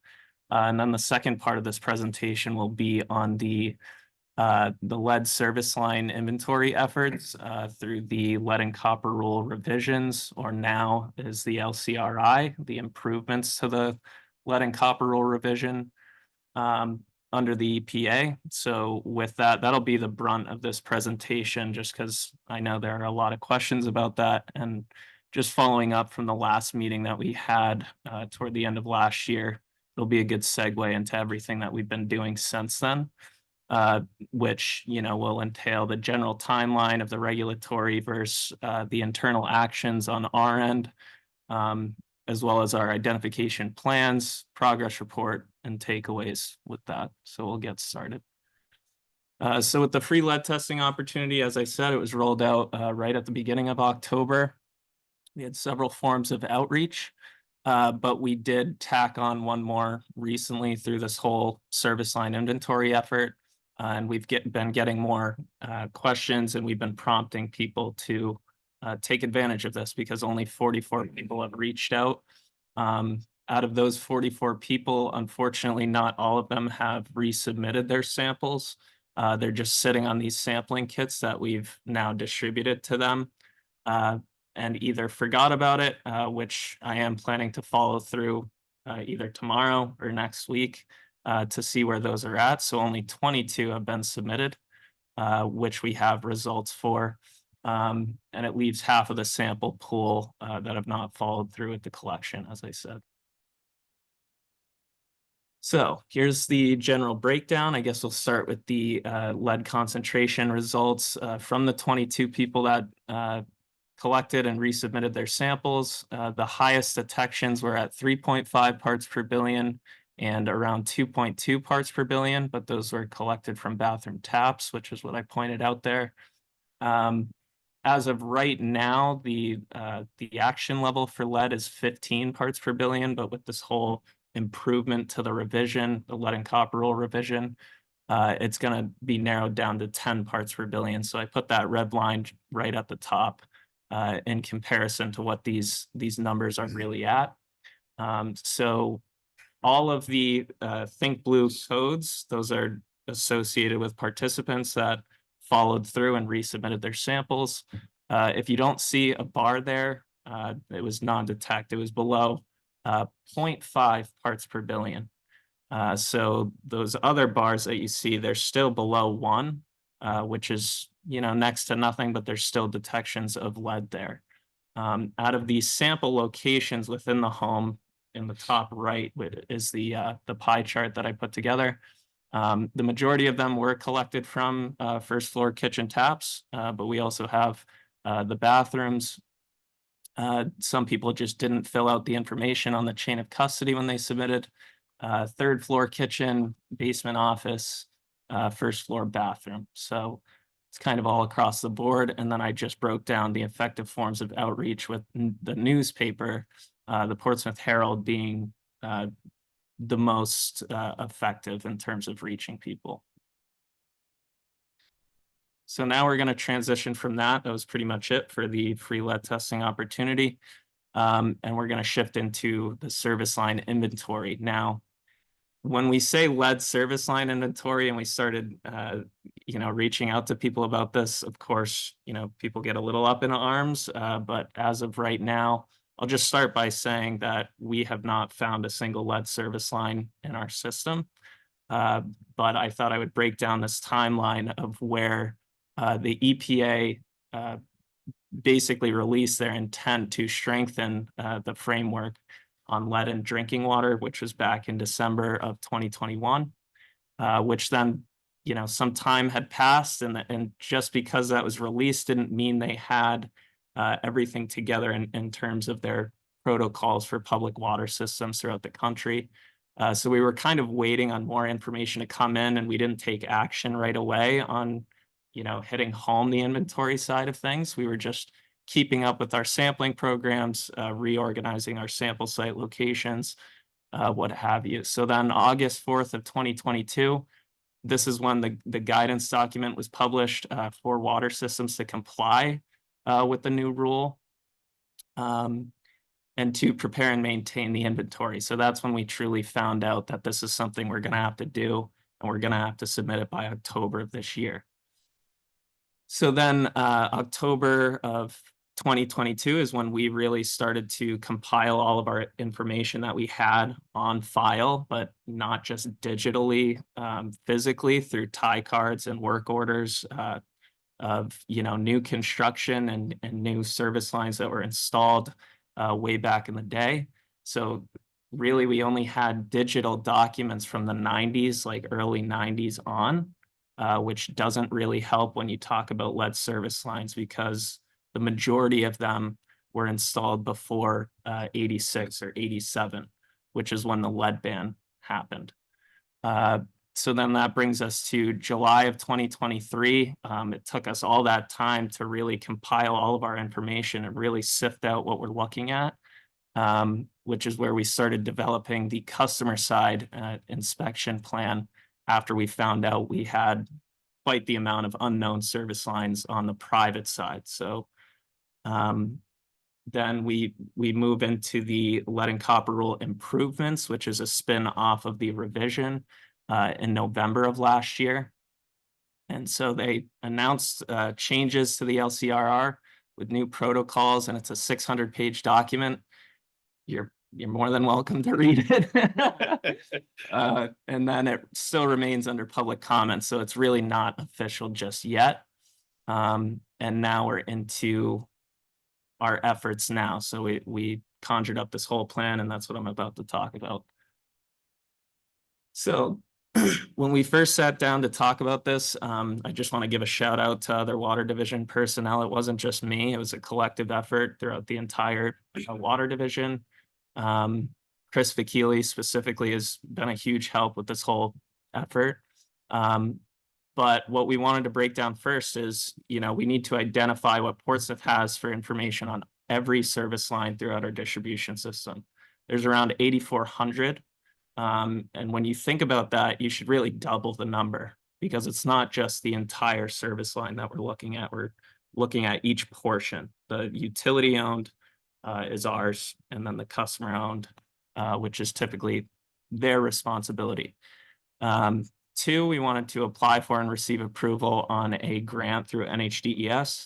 And then the second part of this presentation will be on the lead service line inventory efforts through the lead and copper rule revisions, or now is the LCRI, the improvements to the lead and copper rule revision under the EPA. So with that, that'll be the brunt of this presentation, just because I know there are a lot of questions about that. And just following up from the last meeting that we had toward the end of last year, it'll be a good segue into everything that we've been doing since then. Which, you know, will entail the general timeline of the regulatory versus the internal actions on our end, as well as our identification plans, progress report, and takeaways with that. So we'll get started. So with the free lead testing opportunity, as I said, it was rolled out right at the beginning of October. We had several forms of outreach, but we did tack on one more recently through this whole service line inventory effort. And we've been getting more questions, and we've been prompting people to take advantage of this, because only 44 people have reached out. Out of those 44 people, unfortunately, not all of them have resubmitted their samples. They're just sitting on these sampling kits that we've now distributed to them, and either forgot about it, which I am planning to follow through either tomorrow or next week. To see where those are at. So only 22 have been submitted, which we have results for. And it leaves half of the sample pool that have not followed through with the collection, as I said. So here's the general breakdown. I guess we'll start with the lead concentration results from the 22 people that collected and resubmitted their samples. The highest detections were at 3.5 parts per billion and around 2.2 parts per billion, but those were collected from bathroom taps, which is what I pointed out there. As of right now, the action level for lead is 15 parts per billion, but with this whole improvement to the revision, the lead and copper rule revision, it's going to be narrowed down to 10 parts per billion. So I put that red line right at the top in comparison to what these numbers are really at. So all of the Think Blue codes, those are associated with participants that followed through and resubmitted their samples. If you don't see a bar there, it was non-detect. It was below 0.5 parts per billion. So those other bars that you see, they're still below 1, which is, you know, next to nothing, but there's still detections of lead there. Out of these sample locations within the home, in the top right is the pie chart that I put together. The majority of them were collected from first floor kitchen taps, but we also have The bathrooms, some people just didn't fill out the information on the chain of custody when they submitted. Third floor kitchen, basement office, first floor bathroom. So it's kind of all across the board. And then I just broke down the effective forms of outreach with the newspaper, the Portsmouth Herald being the most effective in terms of reaching people. So now we're going to transition from that. That was pretty much it for the free lead testing opportunity. And we're going to shift into the service line inventory. Now, when we say lead service line inventory and we started, reaching out to people about this, of course, people get a little up in arms. But as of right now, I'll just start by saying that we have not found a single lead service line in our system. But I thought I would break down this timeline of where the EPA basically released their intent to strengthen the framework on lead in drinking water, which was back in December of 2021, which then, some time had passed, and just because that was released didn't mean they had everything together in terms of their protocols for public water systems throughout the country. So we were kind of waiting on more information to come in, and we didn't take action right away on, hitting home the inventory side of things. We were just keeping up with our sampling programs, reorganizing our sample site locations, what have you. So then August 4th of 2022, this is when the guidance document was published for water systems to comply with the new rule and to prepare and maintain the inventory. So that's when we truly found out that this is something we're going to have to do, and we're going to have to submit it by October of this year. So then October of 2022 is when we really started to compile all of our information that we had on file, but not just digitally, physically through tie cards and work orders of new construction and new service lines that were installed way back in the day. So really, we only had digital documents from the 90s, like early 90s on, which doesn't really help when you talk about lead service lines, because the majority of them were installed before 86 or 87, which is when the lead ban happened. So then that brings us to July of 2023. It took us all that time to really compile all of our information and really sift out what we're looking at, which is where we started developing the customer side inspection plan after we found out we had quite the amount of unknown service lines on the private side. So then we move into the lead and copper rule improvements, which is a spin off of the revision in November of last year. And so they announced changes to the LCRR with new protocols, and it's a 600-page document. You're more than welcome to read it. And then it still remains under public comment, so it's really not official just yet. And now we're into our efforts now. So we conjured up this whole plan, and that's what I'm about to talk about. So when we first sat down to talk about this, I just want to give a shout out to other water division personnel. It wasn't just me, it was a collective effort throughout the entire water division. Chris Vakili specifically has been a huge help with this whole effort. But what we wanted to break down first is, we need to identify what Portsmouth has for information on every service line throughout our distribution system. There's around 8,400. And when you think about that, you should really double the number, because it's not just the entire service line that we're looking at. We're looking at each portion. The utility owned is ours, and then the customer owned, which is typically their responsibility. 2, we wanted to apply for and receive approval on a grant through NHDES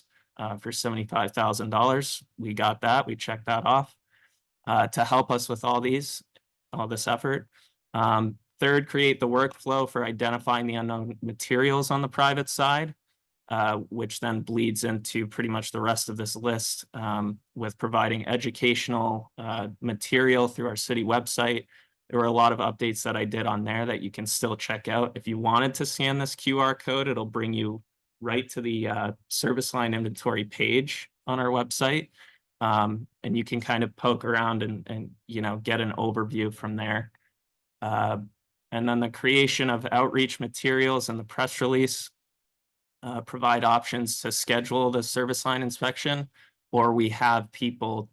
for $75,000. We got that, we checked that off to help us with all this effort. 3rd, create the workflow for identifying the unknown materials on the private side, which then bleeds into pretty much the rest of this list, with providing educational material through our city website. There were a lot of updates that I did on there that you can still check out. If you wanted to scan this QR code, it'll bring you right to the service line inventory page on our website. And you can kind of poke around and you know, get an overview from there. And then the creation of outreach materials and the press release provide options to schedule the service line inspection, or we have people,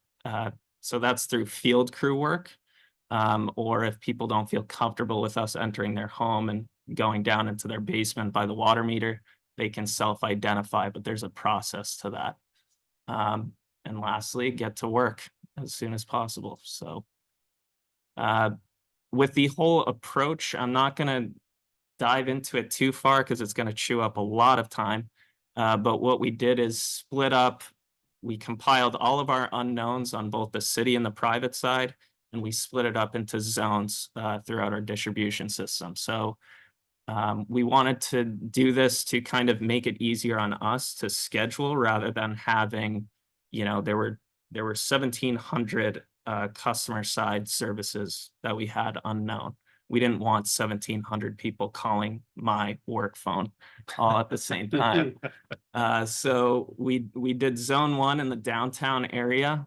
so that's through field crew work. Or if people don't feel comfortable with us entering their home and going down into their basement by the water meter, they can self-identify, but there's a process to that. And lastly, get to work as soon as possible. So with the whole approach, I'm not going to dive into it too far because it's going to chew up a lot of time. But what we did is split up. We compiled all of our unknowns on both the city and the private side, and we split it up into zones throughout our distribution system. So we wanted to do this to kind of make it easier on us to schedule rather than having, you know, there were 1,700 customer side services that we had unknown. We didn't want 1,700 people calling my work phone all at the same time. So we did zone 1 in the downtown area.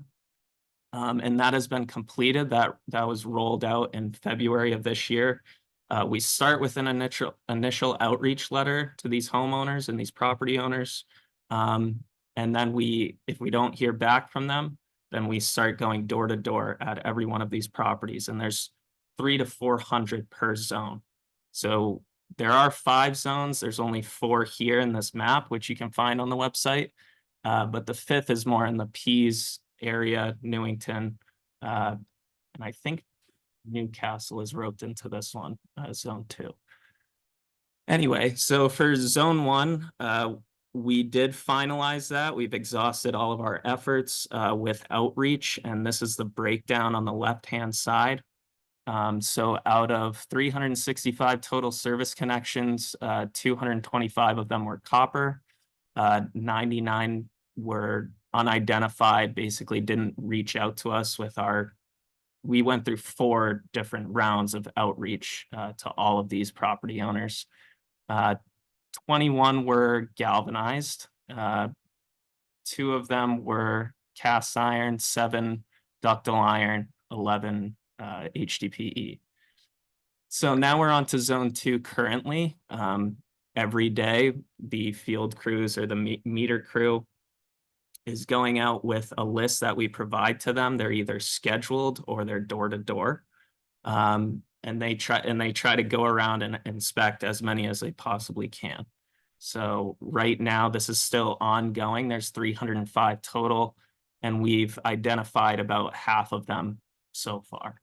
And that has been completed. That was rolled out in February of this year. We start with an initial outreach letter to these homeowners and these property owners. And then if we don't hear back from them, then we start going door to door at every one of these properties. And there's 300 to 400 per zone. So there are 5 zones. There's only 4 here in this map, which you can find on the website. But the 5th is more in the Pease area, Newington, and I think Newcastle is roped into this one, zone 2. Anyway, so for zone 1, we did finalize that. We've exhausted all of our efforts with outreach, and this is the breakdown on the left-hand side. So out of 365 total service connections, 225 of them were copper, 99 were unidentified, basically didn't reach out to us with we went through 4 different rounds of outreach to all of these property owners. 21 were galvanized. 2 of them were cast iron, 7 ductile iron, 11 HDPE. So now we're on to zone 2 currently. Every day, the field crews or the meter crew is going out with a list that we provide to them. They're either scheduled or they're door to door. And they try to go around and inspect as many as they possibly can. So right now, this is still ongoing. There's 305 total, and we've identified about half of them so far.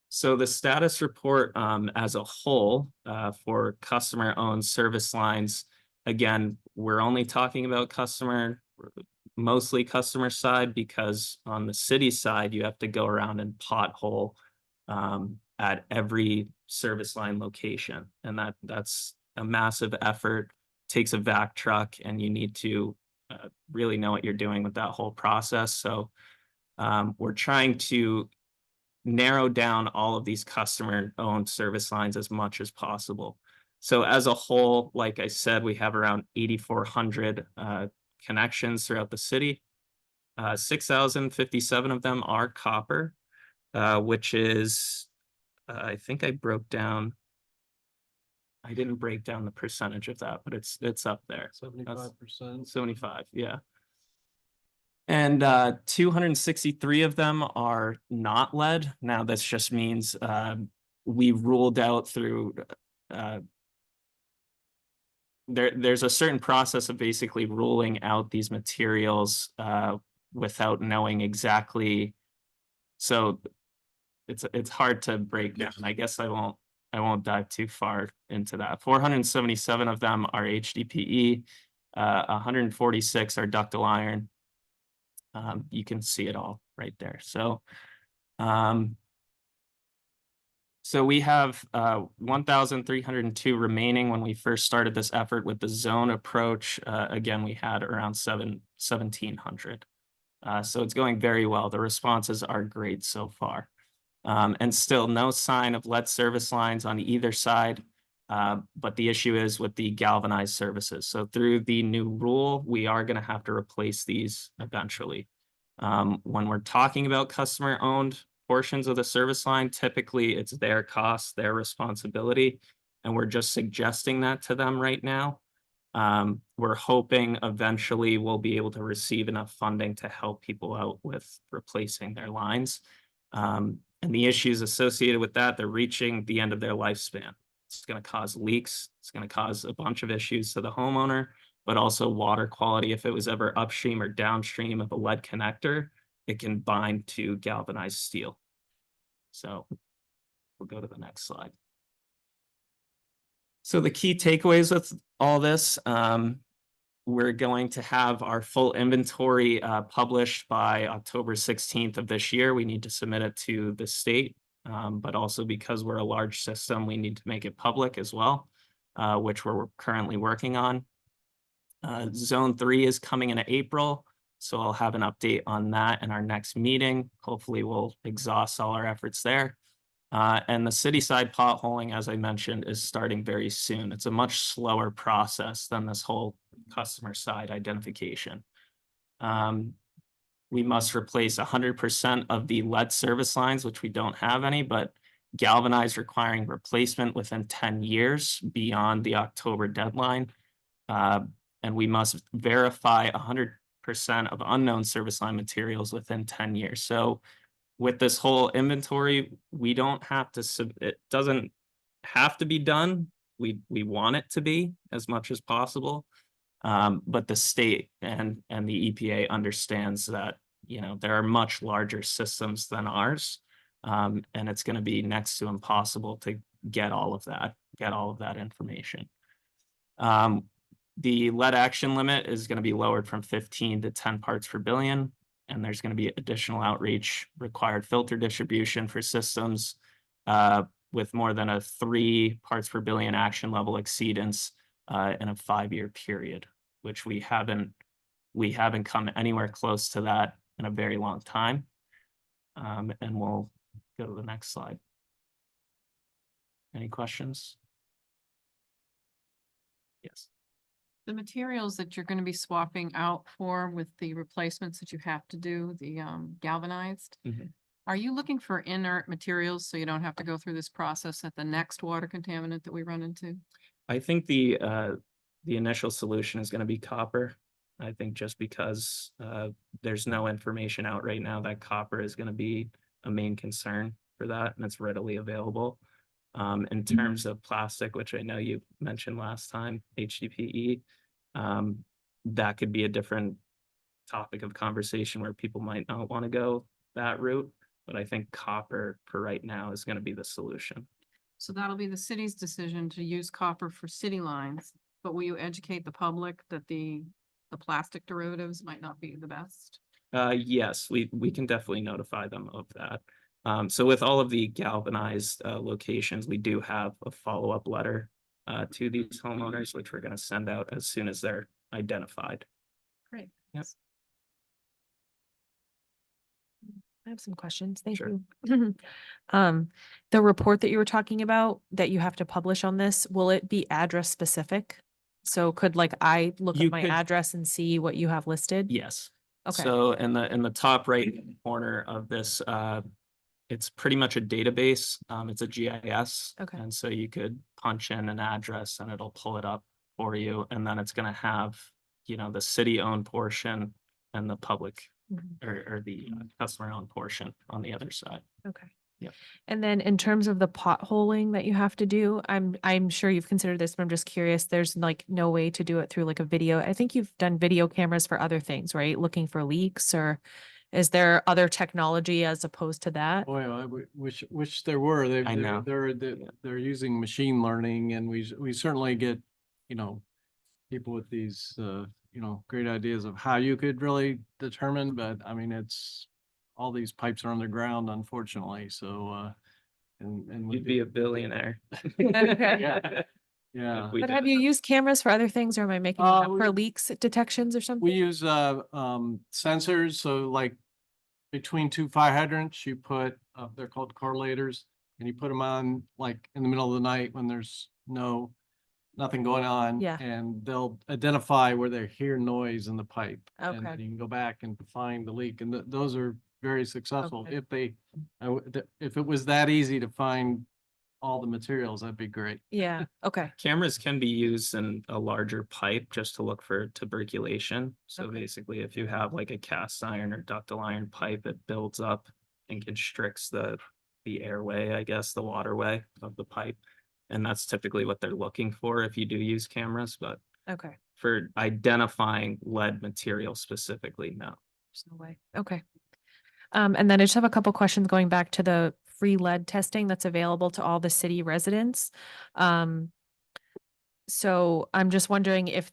So the status report as a whole for customer-owned service lines, again, we're only talking about mostly customer side, because on the city side, you have to go around and pothole at every service line location. And that's a massive effort, takes a vac truck, and you need to really know what you're doing with that whole process. So we're trying to narrow down all of these customer-owned service lines as much as possible. So as a whole, like I said, we have around 8,400 connections throughout the city. 6,057 of them are copper, which is, I think I broke down. I didn't break down the percentage of that, but it's up there. 75%. 75, yeah. And 263 of them are not lead. Now, this just means we ruled out through, there's a certain process of basically ruling out these materials without knowing exactly. So it's hard to break down. I guess I won't dive too far into that. 477 of them are HDPE, 146 are ductile iron. You can see it all right there. So, so we have 1,302 remaining. When we first started this effort with the zone approach, again, we had around 1,700. So it's going very well. The responses are great so far. And still no sign of lead service lines on either side. But the issue is with the galvanized services. So through the new rule, we are going to have to replace these eventually. When we're talking about customer owned portions of the service line, typically it's their cost, their responsibility, and we're just suggesting that to them right now. We're hoping eventually we'll be able to receive enough funding to help people out with replacing their lines. And the issues associated with that, they're reaching the end of their lifespan. It's going to cause leaks. It's going to cause a bunch of issues to the homeowner, but also water quality. If it was ever upstream or downstream of a lead connector, it can bind to galvanized steel. So we'll go to the next slide. So the key takeaways with all this, we're going to have our full inventory published by October 16th of this year. We need to submit it to the state, but also because we're a large system, we need to make it public as well, which we're currently working on. Zone 3 is coming in April, so I'll have an update on that in our next meeting. Hopefully we'll exhaust all our efforts there. And the city side potholing, as I mentioned, is starting very soon. It's a much slower process than this whole customer side identification. We must replace 100% of the lead service lines, which we don't have any, but galvanized requiring replacement within 10 years beyond the October deadline. And we must verify 100% of unknown service line materials within 10 years. So with this whole inventory, we don't have to, it doesn't have to be done. We want it to be as much as possible. But the state and the EPA understands that, you know, there are much larger systems than ours. And it's going to be next to impossible to get all of that information. The lead action limit is going to be lowered from 15 to 10 parts per billion. And there's going to be additional outreach, required filter distribution for systems with more than a 3 parts per billion action level exceedance in a 5-year period, which we haven't come anywhere close to that in a very long time. And we'll go to the next slide. Any questions? Yes. The materials that you're going to be swapping out for with the replacements that you have to do, the galvanized, are you looking for inert materials so you don't have to go through this process at the next water contaminant that we run into? I think the initial solution is going to be copper. I think just because there's no information out right now that copper is going to be a main concern for that, and it's readily available. In terms of plastic, which I know you mentioned last time, HDPE, that could be a different topic of conversation where people might not want to go that route. But I think copper for right now is going to be the solution. So that'll be the city's decision to use copper for city lines, but will you educate the public that the plastic derivatives might not be the best? Yes, we can definitely notify them of that. So with all of the galvanized locations, we do have a follow-up letter to these homeowners, which we're going to send out as soon as they're identified. Great. Yes. I have some questions. Thank Sure. you. The report that you were talking about that you have to publish on this, will it be address specific? So could like I look You at my could- address and see what you have listed? Yes. Okay. So in the top right corner of this, it's pretty much a database. It's a GIS. Okay. And so you could punch in an address and it'll pull it up for you. And then it's going to have, you know, the city-owned portion and the public Mhm. or the customer-owned portion on the other side. Okay. Yep. And then in terms of the potholing that you have to do, I'm sure you've considered this, but I'm just curious, there's like no way to do it through like a video. I think you've done video cameras for other things, right? Looking for leaks, or is there other technology as opposed to that? Boy, I wish there were. I know. They're using machine learning, and we certainly get, you know, people with these, you know, great ideas of how you could really determine, but I mean, it's all these pipes are underground, unfortunately. So, and You'd be a billionaire. Okay. yeah. If we But did have it. you used cameras for other things, or am I making it up we- for leaks detections or something? We use sensors, so like between two fire hydrants, you put, they're called correlators, and you put them on like in the middle of the night when there's nothing going on. Yeah. And they'll identify where they hear noise in the pipe. And Okay. then you can go back and find the leak, and those are very successful. Okay. If it was that easy to find all the materials, that'd be great. Yeah, okay, Cameras can be used in a larger pipe just to look for tuberculation. So Okay. basically, if you have like a cast iron or ductile iron pipe, it builds up and constricts the airway, I guess, the waterway of the pipe. And that's typically what they're looking for if you do use cameras, but okay. for identifying lead material specifically, no. There's no way. Okay. And then I just have a couple questions going back to the free lead testing that's available to all the city residents. So I'm just wondering if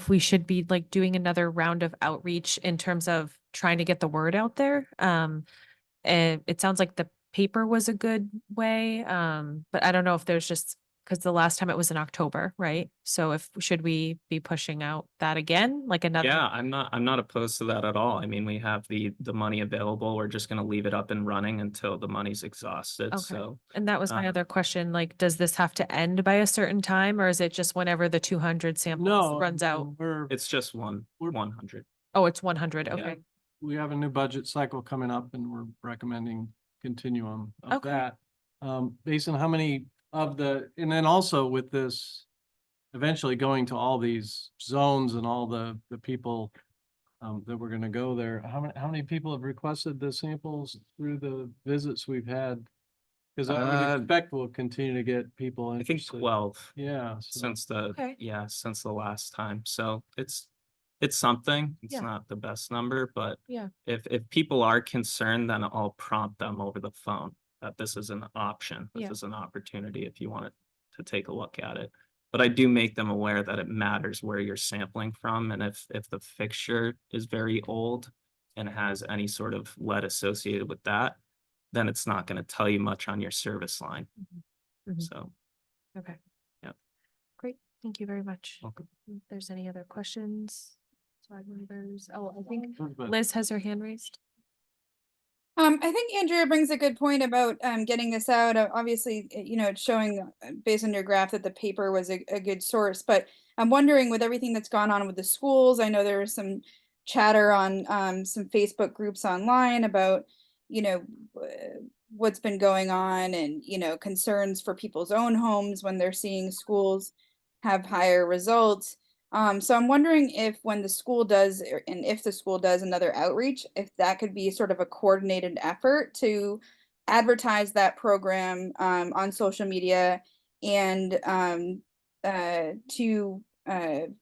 we should be like doing another round of outreach in terms of trying to get the word out there. And it sounds like the paper was a good way. But I don't know if there's just, because the last time it was in October, right? So should we be pushing out that again, like another? Yeah, I'm not opposed to that at all. I mean, we have the money available. We're just gonna leave it up and running until the money's exhausted, Okay. so. And that was my uh, other question, like, does this have to end by a certain time, or is it just whenever the 200 No, samples runs out? It's just 100. Oh, it's 100, Yeah. okay. We have a new budget cycle coming up, and we're recommending continuum of Okay. that. Based on how many of and then also with this eventually going to all these zones and all the people that we're gonna go there, how many people have requested the samples through the visits we've had? Because I would expect we'll continue to get people I think interested. 12 Yeah. so- since Okay. since the last time. So it's something. It's Yeah. not the best number, but Yeah. if people are concerned, then I'll prompt them over the phone that this is an option. This Yeah. is an opportunity if you wanted to take a look at it. But I do make them aware that it matters where you're sampling from, and if the fixture is very old and has any sort of lead associated with that, then it's not going to tell you much on your service line. Mhm. So. Okay. Yep. Great, thank you very much. Welcome. If there's any other questions, slide members, I think Elizabeth. Liz has her hand raised. I think Andrea brings a good point about getting this out. Obviously, it's showing based on your graph that the paper was a good source, but I'm wondering with everything that's gone on with the schools, I know there was some chatter on some Facebook groups online about, what's been going on and, concerns for people's own homes when they're seeing schools have higher results. So I'm wondering if when the school does, and if the school does another outreach, if that could be sort of a coordinated effort to advertise that program on social media and to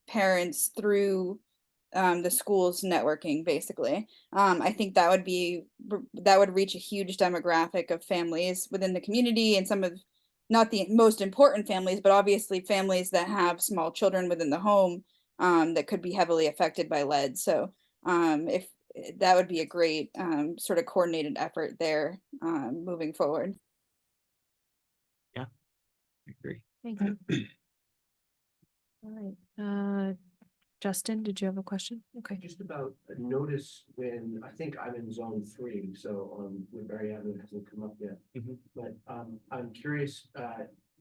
parents through the school's networking, basically. I think that would reach a huge demographic of families within the community and some of not the most important families, but obviously families that have small children within the home that could be heavily affected by lead. So if that would be a great sort of coordinated effort there moving forward. I agree. Thank you. All right, Justin, did you have a question? Okay. Just about a notice when, I think I'm in zone 3, so Woodbury Avenue hasn't come up yet. Mhm. But I'm curious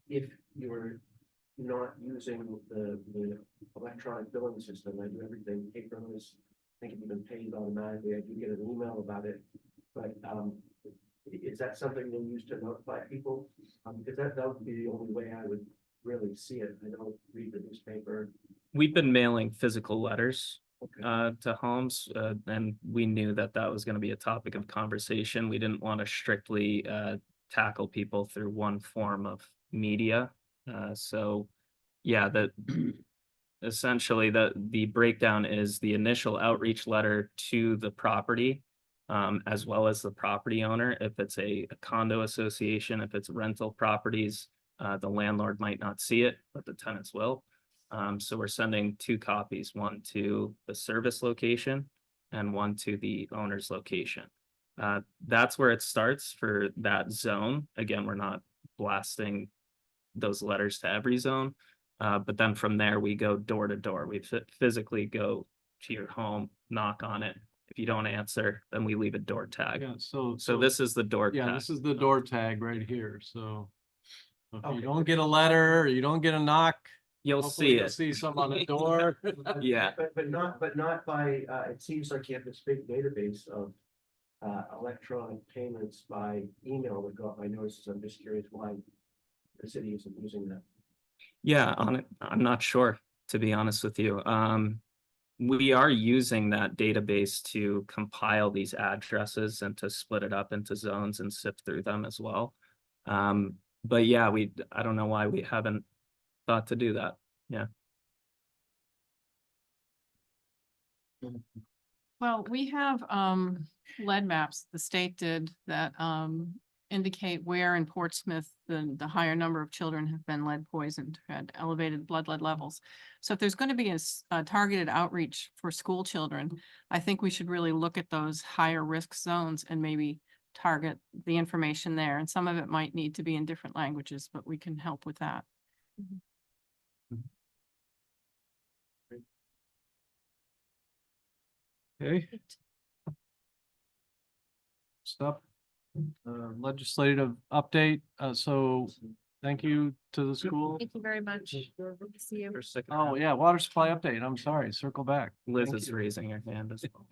if you're not using the electronic billing system. I do everything paperless. I think it even pays automatically. I do get an email about it. But is that something you'll use to notify people? Because that would be the only way I would really see it. I don't read the newspaper. We've been mailing physical letters Okay. to homes, and we knew that was going to be a topic of conversation. We didn't want to strictly tackle people through one form of media. So yeah, essentially the breakdown is the initial outreach letter to the property, as well as the property owner. If it's a condo association, if it's rental properties, the landlord might not see it, but the tenants will. So we're sending 2 copies, one to the service location and one to the owner's location. That's where it starts for that zone. Again, we're not blasting those letters to every zone. But then from there, we go door to door. We physically go to your home, knock on it, If you don't answer, then we leave a door tag. Yeah, so. So this is the door Yeah, tag. this is the door tag right here, so. If you Okay. don't get a letter, or you don't get a knock. You'll hopefully see you'll it. See some on the door. Yeah. But not by, it seems like you have this big database of electronic payments by email that got my notices. I'm just curious why the city isn't using that. Yeah, on it, I'm not sure, to be honest with you. We are using that database to compile these addresses and to split it up into zones and sift through them as well. But yeah, I don't know why we haven't thought to do that. Yeah. Well, we have lead maps the state did that indicate where in Portsmouth the higher number of children have been lead poisoned, had elevated lead levels. So if there's going to be a targeted outreach for school children, I think we should really look at those higher risk zones and maybe target the information there. And some of it might need to be in different languages, but we can help with that. Okay. Stop. Legislative update. So thank you to the school. Thank you very much. See you. For sticking Oh, around. yeah, water supply update. I'm sorry, circle back. Liz Thank is you. raising her hand as well.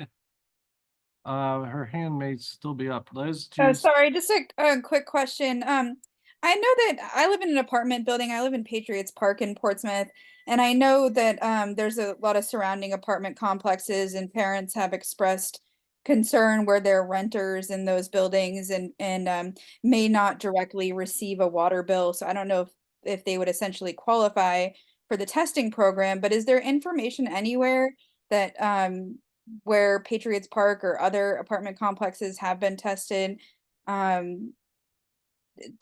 Her hand may still be up. Liz? Oh, to- sorry, just a quick question. I know that I live in an apartment building. I live in Patriots Park in Portsmouth. And I know that there's a lot of surrounding apartment complexes and parents have expressed concern where they're renters in those buildings and may not directly receive a water bill. So I don't know if they would essentially qualify for the testing program, but is there information anywhere that where Patriots Park or other apartment complexes have been tested to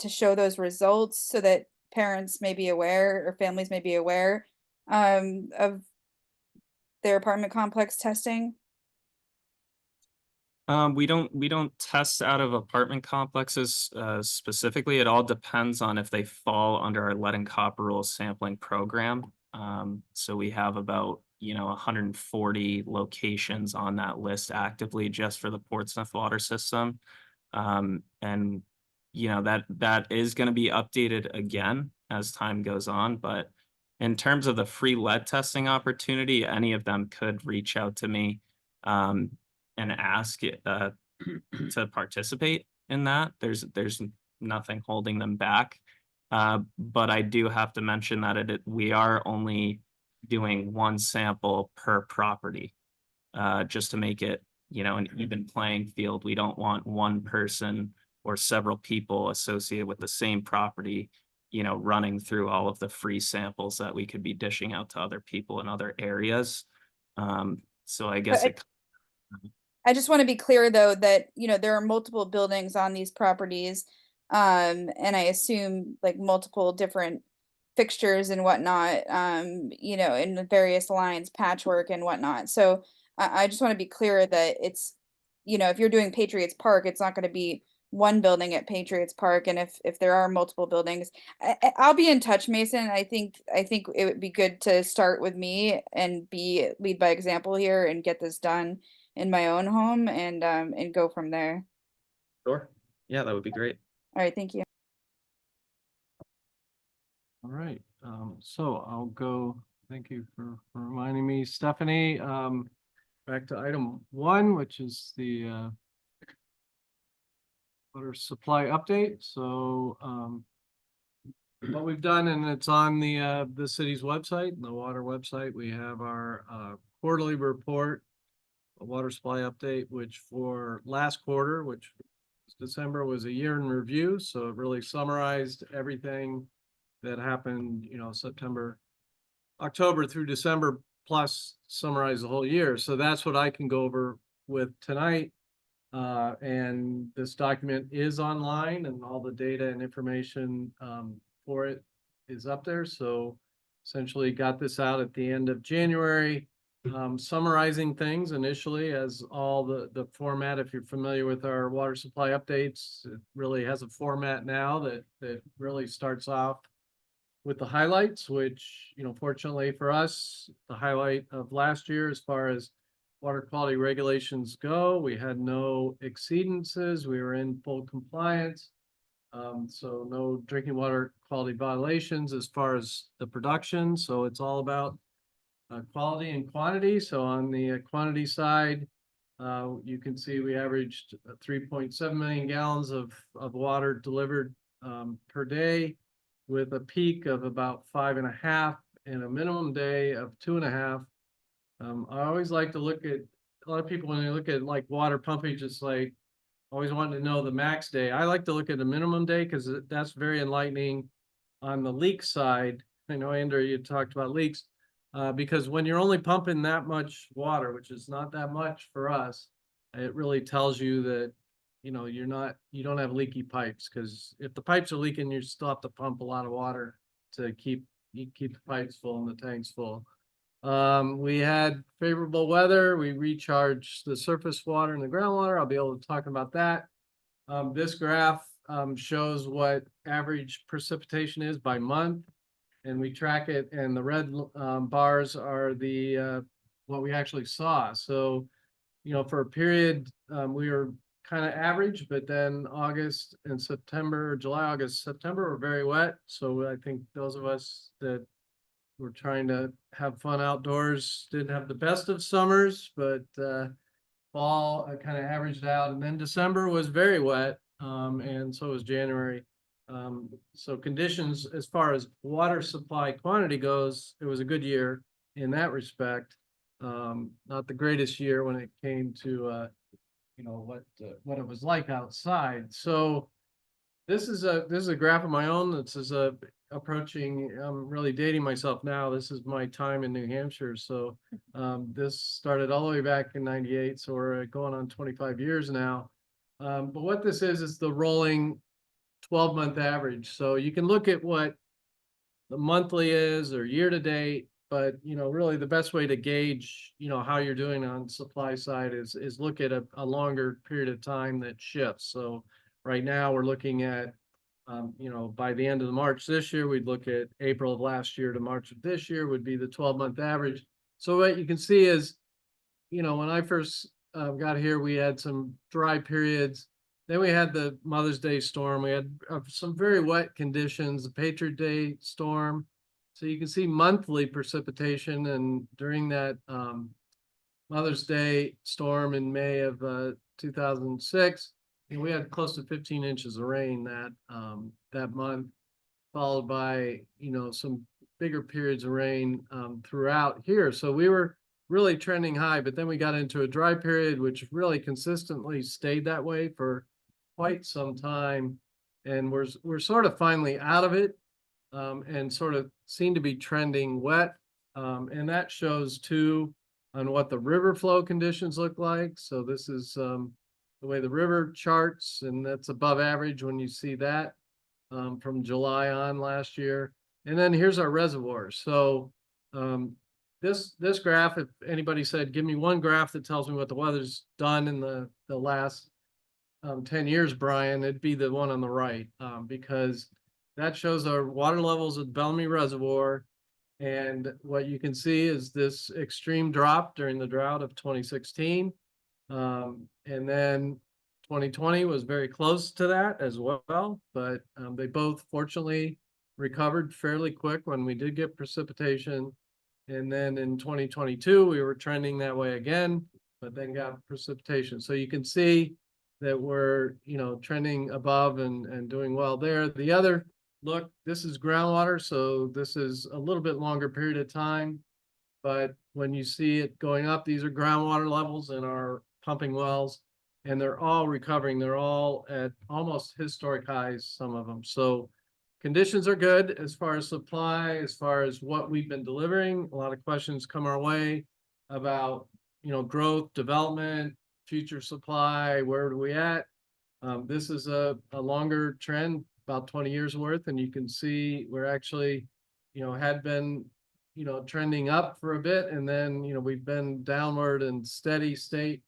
show those results so that parents may be aware or families may be aware of their apartment complex testing? We don't test out of apartment complexes specifically. It all depends on if they fall under our lead and copper rules sampling program. So we have about 140 locations on that list actively just for the Portsmouth water system. And that is going to be updated again as time goes on. But in terms of the free lead testing opportunity, any of them could reach out to me and ask to participate in that. There's nothing holding them back. But I do have to mention that we are only doing one sample per property, just to make it, an even playing field. We don't want one person or several people associated with the same property, running through all of the free samples that we could be dishing out to other people in other areas. So I guess I just want to be clear though that, there are multiple buildings on these properties. And I assume like multiple different fixtures and whatnot, in the various lines, patchwork and whatnot. So I just want to be clear that it's, if you're doing Patriots Park, it's not going to be one building at Patriots Park. And if there are multiple buildings, I'll be in touch, Mason. I think it would be good to start with me and lead by example here and get this done in my own home and go from there. Sure. Yeah, that would be great. All right, thank you. All right, so I'll go, thank you for reminding me, Stephanie. Back to item 1, which is the water supply update. So what we've done, and it's on the city's website, the water website, we have our quarterly report, a water supply update, which for last quarter, which was December, was a year in review. So it really summarized everything that happened, October through December, plus summarize the whole year. So that's what I can go over with tonight. And this document is online and all the data and information for it is up there. So essentially got this out at the end of January, summarizing things initially as all the format. If you're familiar with our water supply updates, it really has a format now that really starts off with the highlights, which, fortunately for us, the highlight of last year as far as water quality regulations go. We had no exceedances. We were in full compliance. So no drinking water quality violations as far as the production. So it's all about quality and quantity. So on the quantity side, you can see we averaged 3.7 million gallons of water delivered per day, with a peak of about 5.5 and a minimum day of 2.5. I always like to look at, a lot of people, when they look at like water pumping, just like always wanting to know the max day. I like to look at the minimum day because that's very enlightening on the leak side. I know, Andrew, you talked about leaks, because when you're only pumping that much water, which is not that much for us, it really tells you that, you know, you don't have leaky pipes, because if the pipes are leaking, you still have to pump a lot of water to keep the pipes full and the tanks full. We had favorable weather. We recharged the surface water and the groundwater. I'll be able to talk about that. This graph shows what average precipitation is by month, and we track it, and the red bars are the what we actually saw. So, you know, for a period, we were kind of average, but then August and September, July, August, September were very wet. So I think those of us that were trying to have fun outdoors didn't have the best of summers, but fall kind of averaged out. And then December was very wet, and so was January. So conditions as far as water supply quantity goes, it was a good year in that respect. Not the greatest year when it came to you know, what it was like outside. So this is a graph of my own. This is approaching, I'm really dating myself now. This is my time in New Hampshire. So this started all the way back in '98. So we're going on 25 years now. But what this is the rolling 12-month average. So you can look at what the monthly is or year to date, but you know, really the best way to gauge, you know, how you're doing on supply side is look at a longer period of time that shifts. So right now we're looking at, you know, by the end of March this year, we'd look at April of last year to March of this year would be the 12-month average. So what you can see is, you know, when I first got here, we had some dry periods. Then we had the Mother's Day storm. We had some very wet conditions, the Patriot Day storm. So you can see monthly precipitation, and during that Mother's Day storm in May of 2006, and we had close to 15 inches of rain that month, followed by, you know, some bigger periods of rain throughout here. So we were really trending high, but then we got into a dry period, which really consistently stayed that way for quite some time, and we're sort of finally out of it, and sort of seem to be trending wet, and that shows too on what the river flow conditions look like. So this is the way the river charts, and that's above average when you see that from July on last year. And then here's our reservoirs. So this graph, if anybody said, give me one graph that tells me what the weather's done in the last 10 years, Brian, it'd be the one on the right, because that shows our water levels at Bellamy Reservoir. And what you can see is this extreme drop during the drought of 2016. And then 2020 was very close to that as well, but they both fortunately recovered fairly quick when we did get precipitation. And then in 2022, we were trending that way again, but then got precipitation. So you can see that we're, you know, trending above and doing well there. The other look, this is groundwater, so this is a little bit longer period of time, but when you see it going up, these are groundwater levels in our pumping wells, and they're all recovering. They're all at almost historic highs, some of them. So conditions are good as far as supply, as far as what we've been delivering. A lot of questions come our way about, you know, growth, development, future supply, where are we at? This is a longer trend, about 20 years worth, and you can see we're actually, you know, had been, you know, trending up for a bit, and then, you know, we've been downward and steady state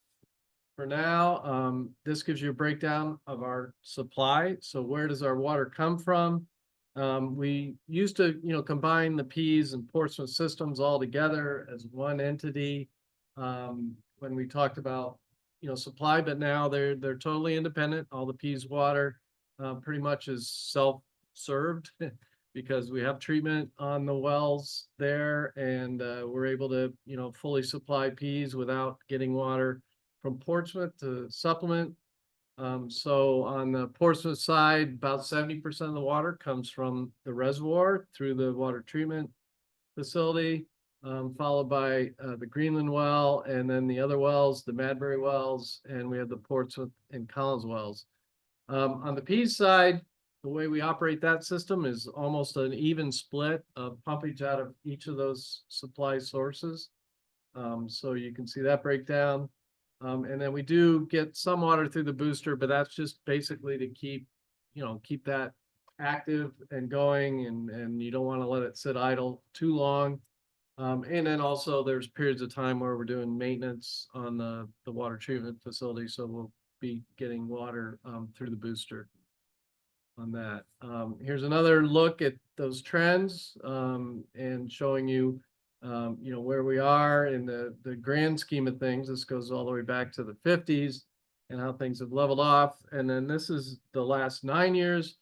for now. This gives you a breakdown of our supply. So where does our water come from? We used to, you know, combine the Pease and Portsmouth systems all together as one entity. when we talked about, supply, but now they're totally independent. All the Pease water pretty much is self-served because we have treatment on the wells there, and we're able to, fully supply Pease without getting water from Portsmouth to supplement. So on the Portsmouth side, about 70% of the water comes from the reservoir through the water treatment facility, followed by the Greenland well, and then the other wells, the Madbury wells, and we have the Portsmouth and Collins wells. On the Pease side, the way we operate that system is almost an even split of pumpage out of each of those supply sources. So you can see that breakdown. And then we do get some water through the booster, but that's just basically to keep that active and going, and you don't want to let it sit idle too long. And then also there's periods of time where we're doing maintenance on the water treatment facility, so we'll be getting water through the booster on that. Here's another look at those trends and showing you where we are in the grand scheme of things. This goes all the way back to the 50s and how things have leveled off. And then this is the last 9 years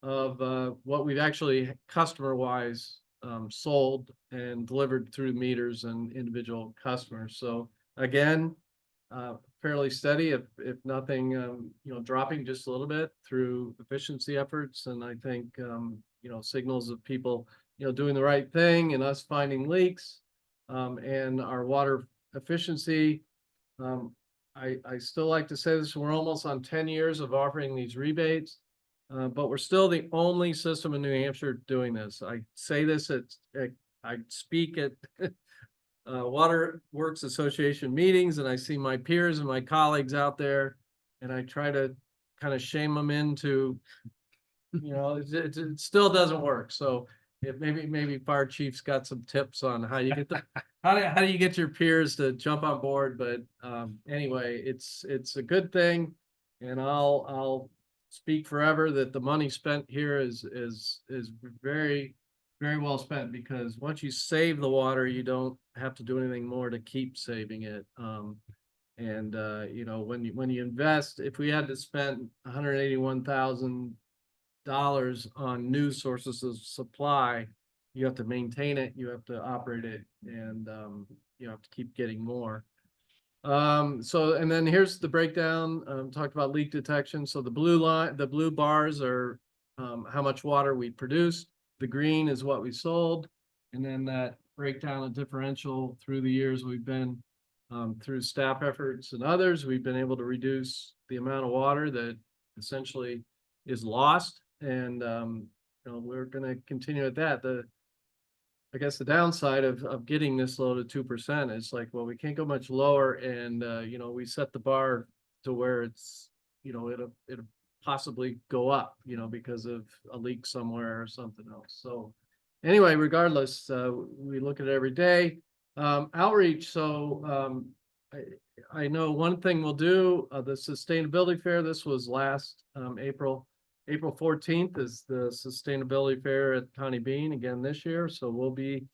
of what we've actually customer-wise sold and delivered through meters and individual customers. So again, fairly steady, if nothing, dropping just a little bit through efficiency efforts. And I think, signals of people, doing the right thing and us finding leaks, and our water efficiency. I still like to say this, we're almost on 10 years of offering these rebates, but we're still the only system in New Hampshire doing this. I say this I speak at Water Works Association meetings, and I see my peers and my colleagues out there, and I try to kind of shame them into, it still doesn't work. So if maybe fire chief's got some tips on how you get how do you get your peers to jump on board. But anyway, it's a good thing, and I'll speak forever that the money spent here is very, very well spent, because once you save the water, you don't have to do anything more to keep saving it. And when you invest, if we had to spend $181,000 on new sources of supply, you have to maintain it, you have to operate it, and you have to keep getting more. And then here's the breakdown. Talked about leak detection. So the blue bars are how much water we produced. The green is what we sold. And then that breakdown of differential through the years we've been through staff efforts and others, we've been able to reduce the amount of water that essentially is lost. And we're going to continue at that. I guess the downside of getting this low to 2% is like, well, we can't go much lower, and we set the bar to where it's it'll possibly go up because of a leak somewhere or something else. So anyway, regardless, we look at it every day. Outreach. So I know one thing we'll do, the sustainability fair. This was last April 14th is the sustainability fair at Connie Bean again this year. So we'll be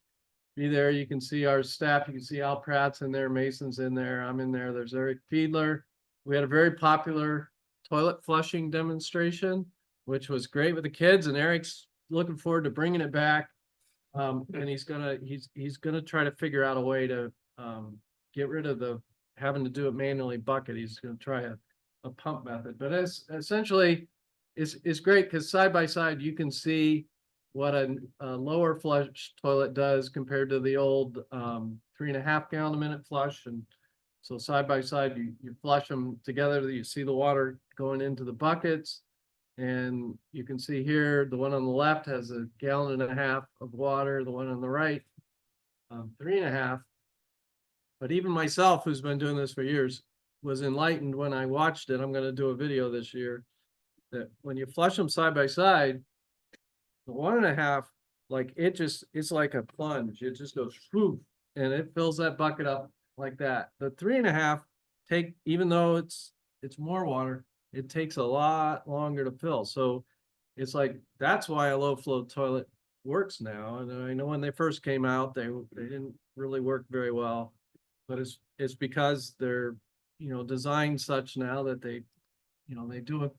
there. You can see our staff. You can see Al Pratt's in there, Mason's in there, I'm in there. There's Eric Fiedler. We had a very popular toilet flushing demonstration, which was great with the kids, and Eric's looking forward to bringing it back. And he's gonna try to figure out a way to get rid of the having to do it manually bucket. He's gonna try a pump method, but essentially it's great because side by side you can see what a lower flush toilet does compared to the old 3.5 gallon a minute flush. And so side by side you flush them together, you see the water going into the buckets, and you can see here the one on the left has 1.5 gallons of water, the one on the right 3.5. But even myself, who's been doing this for years, was enlightened when I watched it. I'm going to do a video this year that when you flush them side by side, the 1.5, like it's like a plunge. It just goes whoosh, and it fills that bucket up like that. The 3.5 even though it's more water, it takes a lot longer to fill. So it's like, that's why a low flow toilet works now. And I know when they first came out, they didn't really work very well, but as it's because they're, designed such now that they, they do a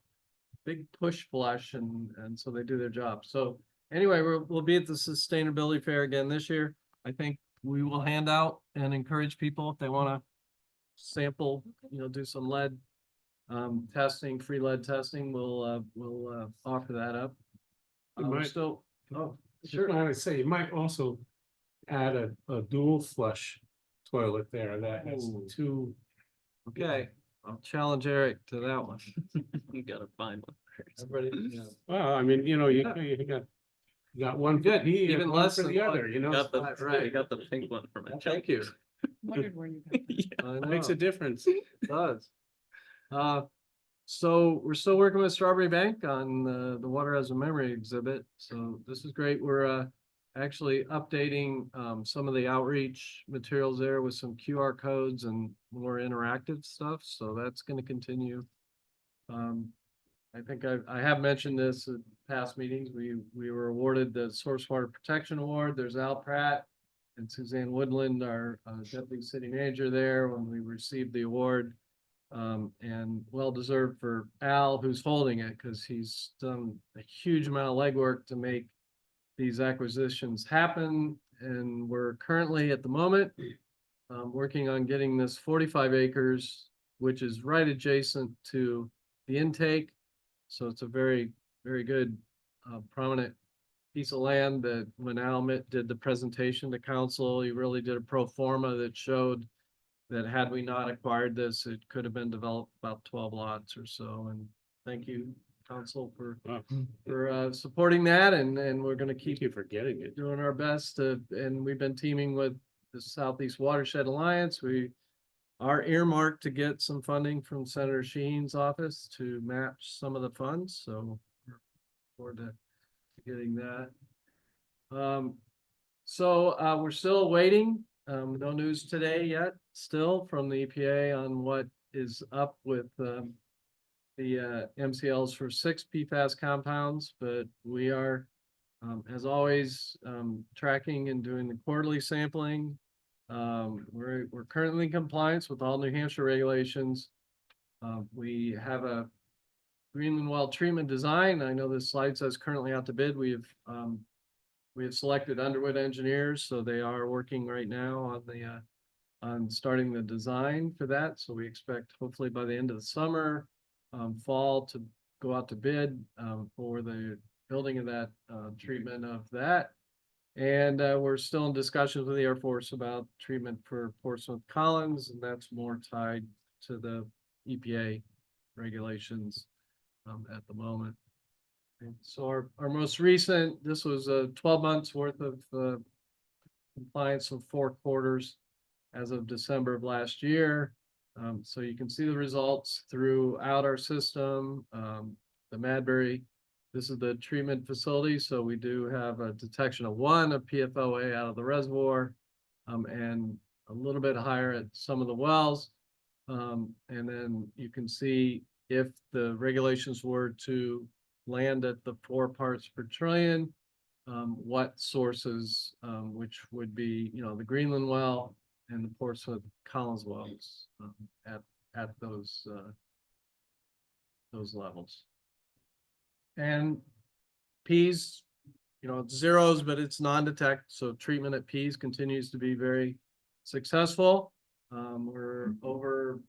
big push flush and so they do their job. So anyway, we'll be at the Sustainability Fair again this year. I think we will hand out and encourage people if they want to sample, do some lead testing, free lead testing. We'll offer that up. You We're might- still, oh, Sure. sure. I would say you might also add a dual flush toilet there that has Ooh. two. Okay, I'll challenge Eric to that one. You gotta find one first. Everybody, yeah. Well, I mean, you got one for Good, me even and one less for than the one. other, Got the, Right. you got the pink one from it. Thank you. Wondered where you got that. I Makes know. a difference. Does. So we're still working with Strawberry Bank on the Water as a Memory exhibit. So this is great. We're actually updating some of the outreach materials there with some QR codes and more interactive stuff. So that's going to continue. I think I have mentioned this at past meetings. We were awarded the Source Water Protection Award. There's Al Pratt and Suzanne Woodland, our deputy city manager there when we received the award. And well deserved for Al, who's holding it, because he's done a huge amount of legwork to make these acquisitions happen. And we're currently at the moment working on getting this 45 acres, which is right adjacent to the intake. So it's a very, very good prominent piece of land that when Al did the presentation to council, he really did a pro forma that showed that had we not acquired this, it could have been developed about 12 lots or so. And thank you, council, for supporting that. And we're going to keep Keep you forgetting it. doing our best to, and we've been teaming with the Southeast Watershed Alliance. We are earmarked to get some funding from Senator Sheen's office to match some of the funds. So we're forward to getting that. So we're still waiting. No news today yet, still from the EPA on what is up with the MCLs for 6 PFAS compounds, but we are, as always, tracking and doing the quarterly sampling. We're currently in compliance with all New Hampshire regulations. We have a Greenland well treatment design. I know this slide says currently out to bid. We have selected Underwood Engineers, so they are working right now on the on starting the design for that. So we expect hopefully by the end of the summer, fall to go out to bid for the building of that treatment of that. And we're still in discussions with the Air Force about treatment for Portsmouth Collins, and that's more tied to the EPA regulations at the moment. And so our most recent, this was 12 months worth of compliance of 4 quarters as of December of last year. So you can see the results throughout our system. The Madbury, this is the treatment facility. So we do have a detection of 1 of PFOA out of the reservoir and a little bit higher at some of the wells. And then you can see if the regulations were to land at the 4 parts per trillion, what sources, which would be, the Greenland well and the Portsmouth Collins wells at those levels. And P's, it's zeros, but it's non-detect. So treatment at P's continues to be very successful. We're over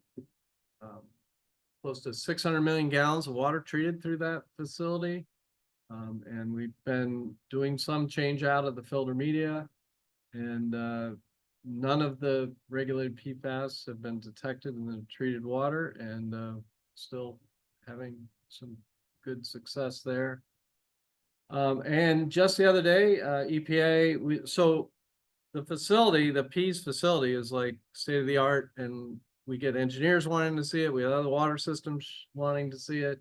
close to 600 million gallons of water treated through that facility. And we've been doing some change out of the filter media, and none of the regulated PFAS have been detected in the treated water, and still having some good success there. And just the other day, EPA, so the facility, the Pease facility is like state of the art, and we get engineers wanting to see it. We have other water systems wanting to see it.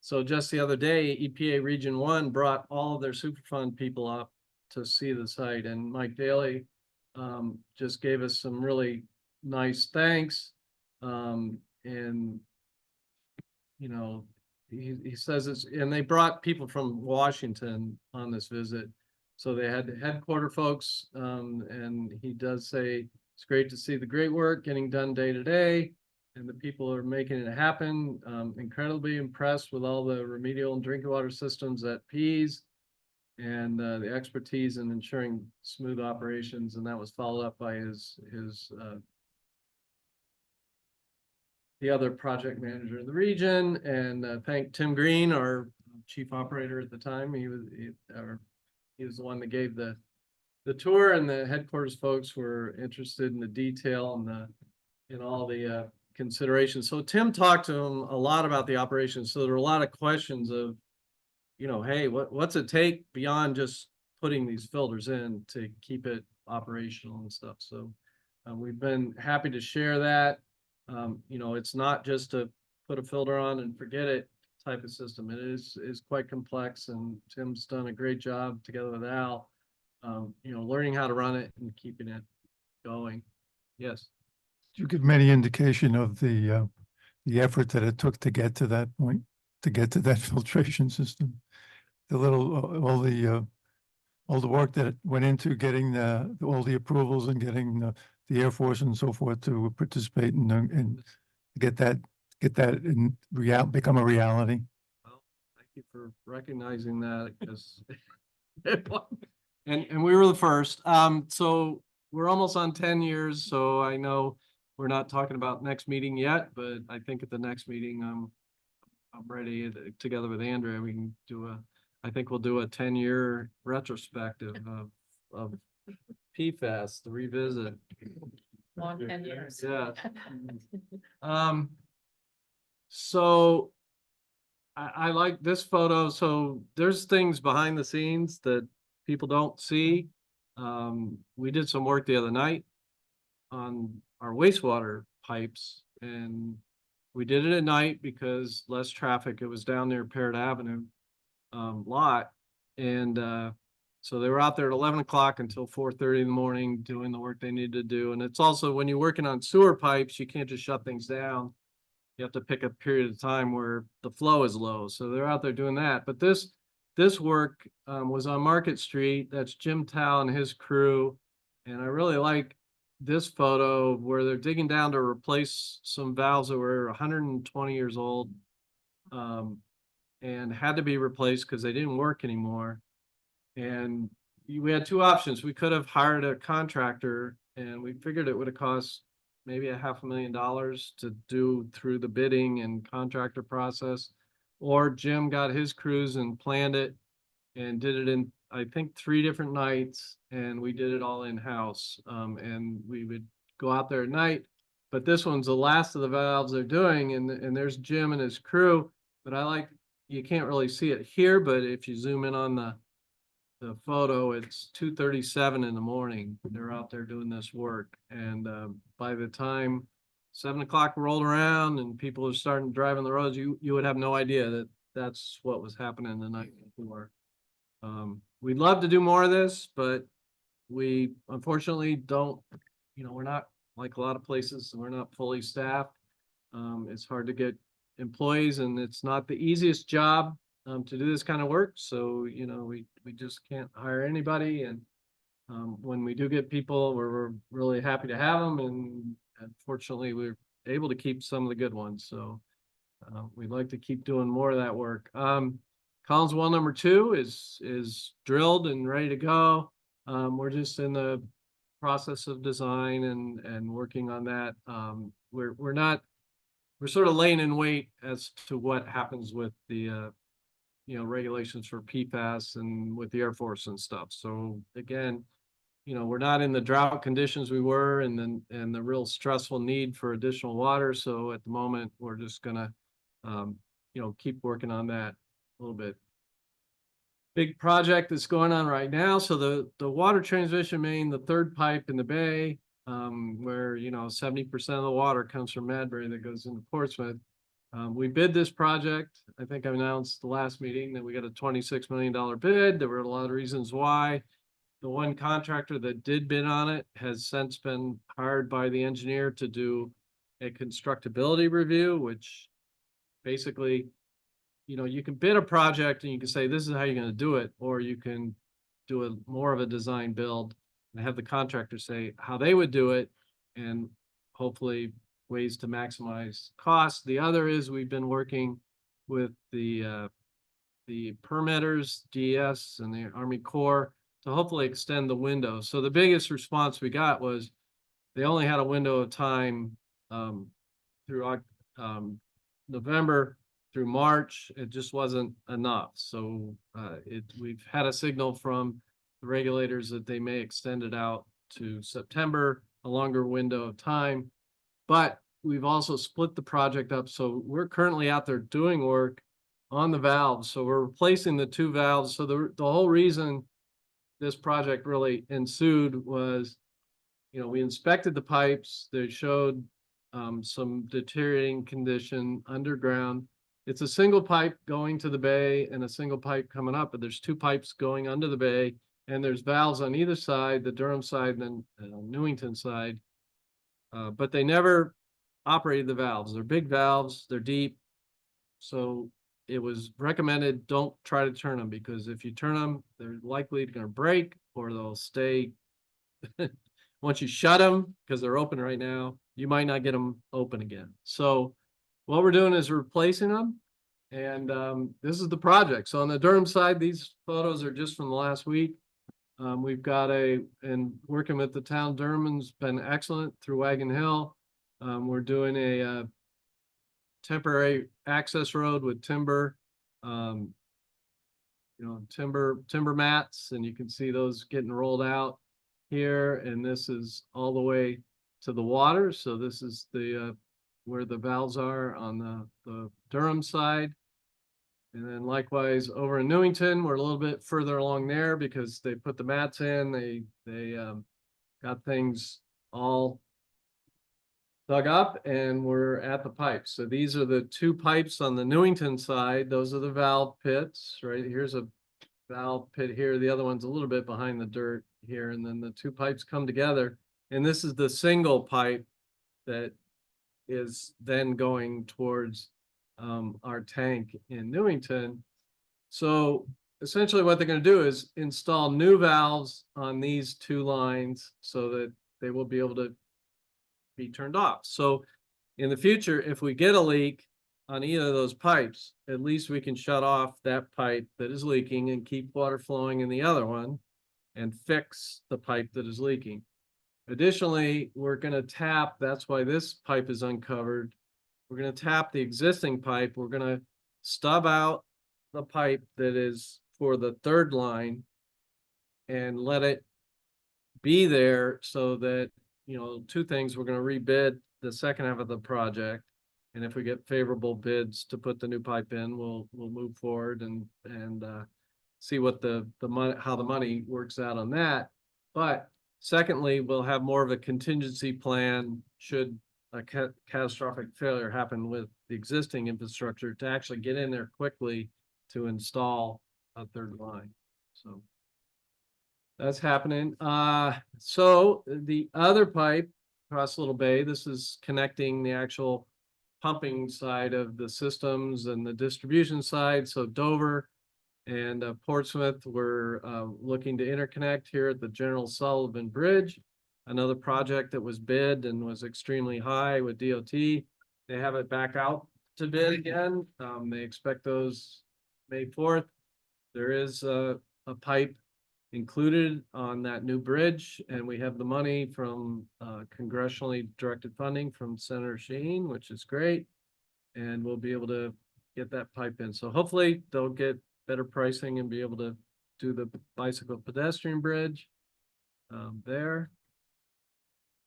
So just the other day, EPA Region 1 brought all of their Superfund people up to see the site, and Mike Daly just gave us some really nice thanks. And he says it's, and they brought people from Washington on this visit. So they had the headquarter folks, and he does say It's great to see the great work getting done day to day, and the people are making it happen. Incredibly impressed with all the remedial and drinking water systems at Pease and the expertise in ensuring smooth operations, and that was followed up by his the other project manager of the region, and thank Tim Green, our chief operator at the time. He was the one that gave the tour, and the headquarters folks were interested in the detail and in all the considerations. So Tim talked to him a lot about the operations. So there were a lot of questions of, hey, what's it take beyond just putting these filters in to keep it operational and stuff. So we've been happy to share that. It's not just to put a filter on and forget it type of system. It is quite complex, and Tim's done a great job together with Al, learning how to run it and keeping it going. Yes. Did you give any indication of the effort that it took to get to that point, to get to that filtration system? All the work that went into getting all the approvals and getting the Air Force and so forth to participate and get that become a reality. Well, thank you for recognizing that, because and we were the first. So we're almost on 10 years. So I know we're not talking about next meeting yet, but I think at the next meeting, I'm ready together with Andrea. We can I think we'll do a 10-year retrospective of PFAS to revisit. Long 10 years. Yeah. So I like this photo. So there's things behind the scenes that people don't see. We did some work the other night on our wastewater pipes, and we did it at night because less traffic. It was down near Parrott Avenue lot. And so they were out there at 11 o'clock until 4:30 in the morning doing the work they needed to do. And it's also, when you're working on sewer pipes, you can't just shut things down. You have to pick a period of time where the flow is low. So they're out there doing that. But this work was on Market Street. That's Jim Tao and his crew. And I really like this photo where they're digging down to replace some valves that were 120 years old and had to be replaced because they didn't work anymore. And we had two options. We could have hired a contractor, and we figured it would have cost maybe $500,000 to do through the bidding and contractor process. Or Jim got his crews and planned it and did it in, I think, 3 different nights, and we did it all in-house. And we would go out there at night, but this one's the last of the valves they're doing, and there's Jim and his crew. But you can't really see it here, but if you zoom in on the photo, it's 2:37 in the morning. They're out there doing this work. And by the time 7 o'clock rolled around and people are starting driving the roads, you would have no idea that that's what was happening the night before. We'd love to do more of this, but we unfortunately don't, we're not like a lot of places, we're not fully staffed. It's hard to get employees, and it's not the easiest job to do this kind of work. So, we just can't hire anybody. And when we do get people, we're really happy to have them. And unfortunately, we're able to keep some of the good ones. So we'd like to keep doing more of that work. Collins Well number 2 is drilled and ready to go. We're just in the process of design and working on that. We're sort of laying in wait as to what happens with the regulations for PFAS and with the Air Force and stuff. So again, we're not in the drought conditions we were, and the real stressful need for additional water. So at the moment, we're just gonna keep working on that a little bit. Big project that's going on right now. So the water transmission main, the 3rd pipe in the bay, where 70% of the water comes from Madbury that goes into Portsmouth. We bid this project. I think I announced the last meeting that we got a $26 million bid. There were a lot of reasons why. The one contractor that did bid on it has since been hired by the engineer to do a constructability review, which basically, you can bid a project and you can say, this is how you're going to do it, or you can do more of a design build and have the contractor say how they would do it. and hopefully ways to maximize costs. The other is we've been working with the permitters, DS and the Army Corps to hopefully extend the window. So the biggest response we got was they only had a window of time through November through March. It just wasn't enough. So we've had a signal from the regulators that they may extend it out to September, a longer window of time. But we've also split the project up. So we're currently out there doing work on the valves. So we're replacing the two valves. So the whole reason this project really ensued was, you know, we inspected the pipes. They showed some deteriorating condition underground. It's a single pipe going to the bay and a single pipe coming up, but there's two pipes going under the bay, and there's valves on either side, the Durham side and then Newington side. But they never operated the valves. They're big valves, they're deep. So it was recommended, don't try to turn them, because if you turn them, they're likely going to break or they'll stay. Once you shut them, because they're open right now, you might not get them open again. So what we're doing is replacing them. And this is the project. So on the Durham side, these photos are just from the last week. We've got and working with the town, Durham's been excellent through Wagon Hill. We're doing a temporary access road with timber, timber mats, and you can see those getting rolled out here. And this is all the way to the water. So this is the where the valves are on the Durham side. And then likewise over in Newington, we're a little bit further along there because they put the mats in. They got things all dug up and we're at the pipes. So these are the two pipes on the Newington side. Those are the valve pits, right? Here's a valve pit here. The other one's a little bit behind the dirt here. And then the two pipes come together. And this is the single pipe that is then going towards our tank in Newington. So essentially what they're going to do is install new valves on these two lines so that they will be able to be turned off. So in the future, if we get a leak on either of those pipes, at least we can shut off that pipe that is leaking and keep water flowing in the other one and fix the pipe that is leaking. Additionally, we're going to tap, that's why this pipe is uncovered. We're going to tap the existing pipe. We're going to stub out the pipe that is for the third line and let it be there so that, you know, two things, we're going to rebid the second half of the project. And if we get favorable bids to put the new pipe in, we'll move forward and see what the money, how the money works out on that. But secondly, we'll have more of a contingency plan should a catastrophic failure happen with the existing infrastructure to actually get in there quickly to install a third line. So that's happening. So the other pipe across Little Bay, this is connecting the actual pumping side of the systems and the distribution side. So Dover and Portsmouth, we're looking to interconnect here at the General Sullivan Bridge. Another project that was bid and was extremely high with DOT. They have it back out to bid again. They expect those May 4th. There is a pipe included on that new bridge, and we have the money from congressionally directed funding from Senator Shaheen, which is great. And we'll be able to get that pipe in. So hopefully they'll get better pricing and be able to do the bicycle pedestrian bridge there.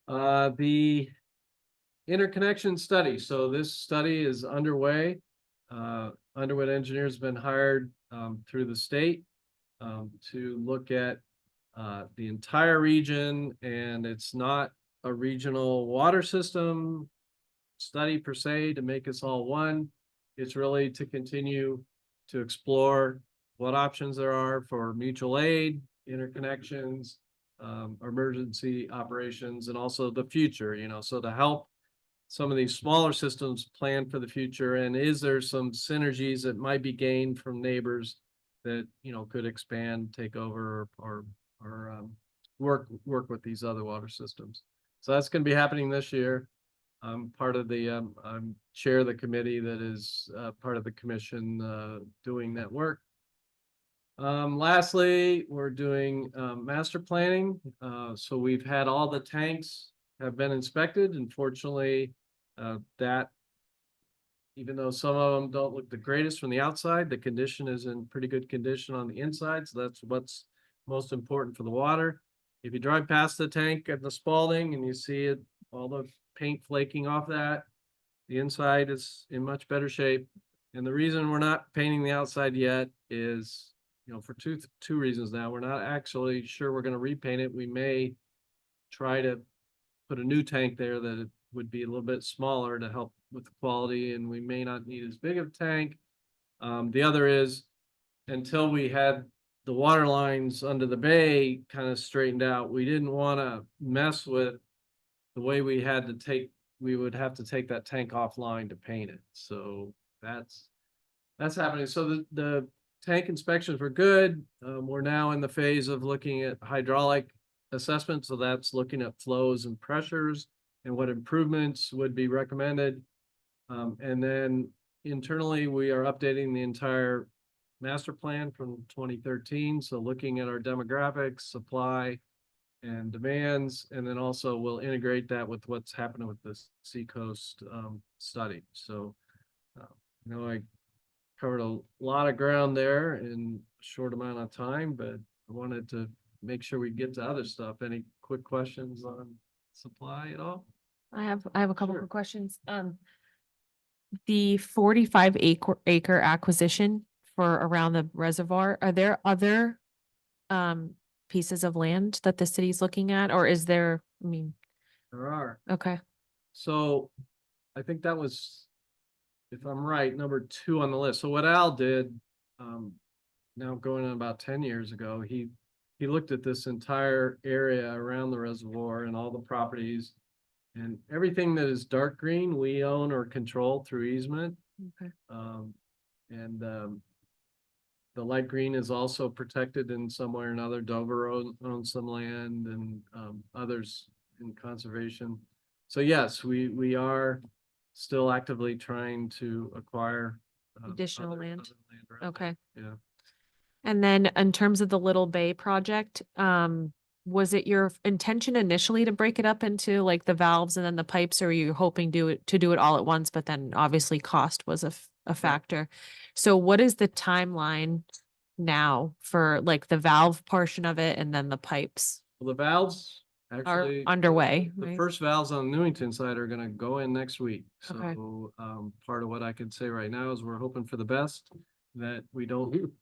The interconnection study. So this study is underway. Underwood Engineers have been hired through the state to look at the entire region, and it's not a regional water system study per se to make us all one. It's really to continue to explore what options there are for mutual aid, interconnections, emergency operations, and also the future, you know, so to help some of these smaller systems plan for the future. And is there some synergies that might be gained from neighbors that, you know, could expand, take over, or work with these other water systems? So that's gonna be happening this year. I'm part of the, I'm chair of the committee that is, part of the commission, doing that work. Lastly, we're doing, master planning. So we've had all the tanks have been inspected. Unfortunately, that even though some of them don't look the greatest from the outside, the condition is in pretty good condition on the inside. So that's what's most important for the water. If you drive past the tank at the Spalding and you see it, all the paint flaking off that, the inside is in much better shape. And the reason we're not painting the outside yet is, you know, for two reasons now. We're not actually sure we're gonna repaint it. We may try to put a new tank there that it would be a little bit smaller to help with the quality, and we may not need as big of a tank. The other is, until we had the water lines under the bay kind of straightened out, we didn't want to mess with the way we would have to take that tank offline to paint it. So that's happening. So the tank inspections were good. We're now in the phase of looking at hydraulic assessment. So that's looking at flows and pressures and what improvements would be recommended. And then internally, we are updating the entire master plan from 2013. So looking at our demographics, supply and demands, and then also we'll integrate that with what's happening with the Seacoast study. So I know I covered a lot of ground there in a short amount of time, but I wanted to make sure we get to other stuff. Any quick questions on supply at all? I have a couple Sure. of questions. The 45 acre acquisition for around the reservoir, are there other pieces of land that the city's looking at, or is there, I mean, There are. okay, So I think that was, if I'm right, number 2 on the list. So what Al did, now going on about 10 years ago, he looked at this entire area around the reservoir and all the properties. And everything that is dark green, we own or control through easement. okay. The light green is also protected in some way or another. Dover owns some land and others in conservation. So yes, we are still actively trying to acquire Additional other land. around Okay. there. Yeah. And then in terms of the Little Bay project, was it your intention initially to break it up into like the valves and then the pipes, or were you hoping to do it all at once, but then obviously cost was a factor? So what is the timeline now for like the valve portion of it and then the pipes Well, the valves are actually. underway, The right? first valves on the Newington side are gonna go in next week. Okay. So, part of what I can say right now is we're hoping for the best, that we don't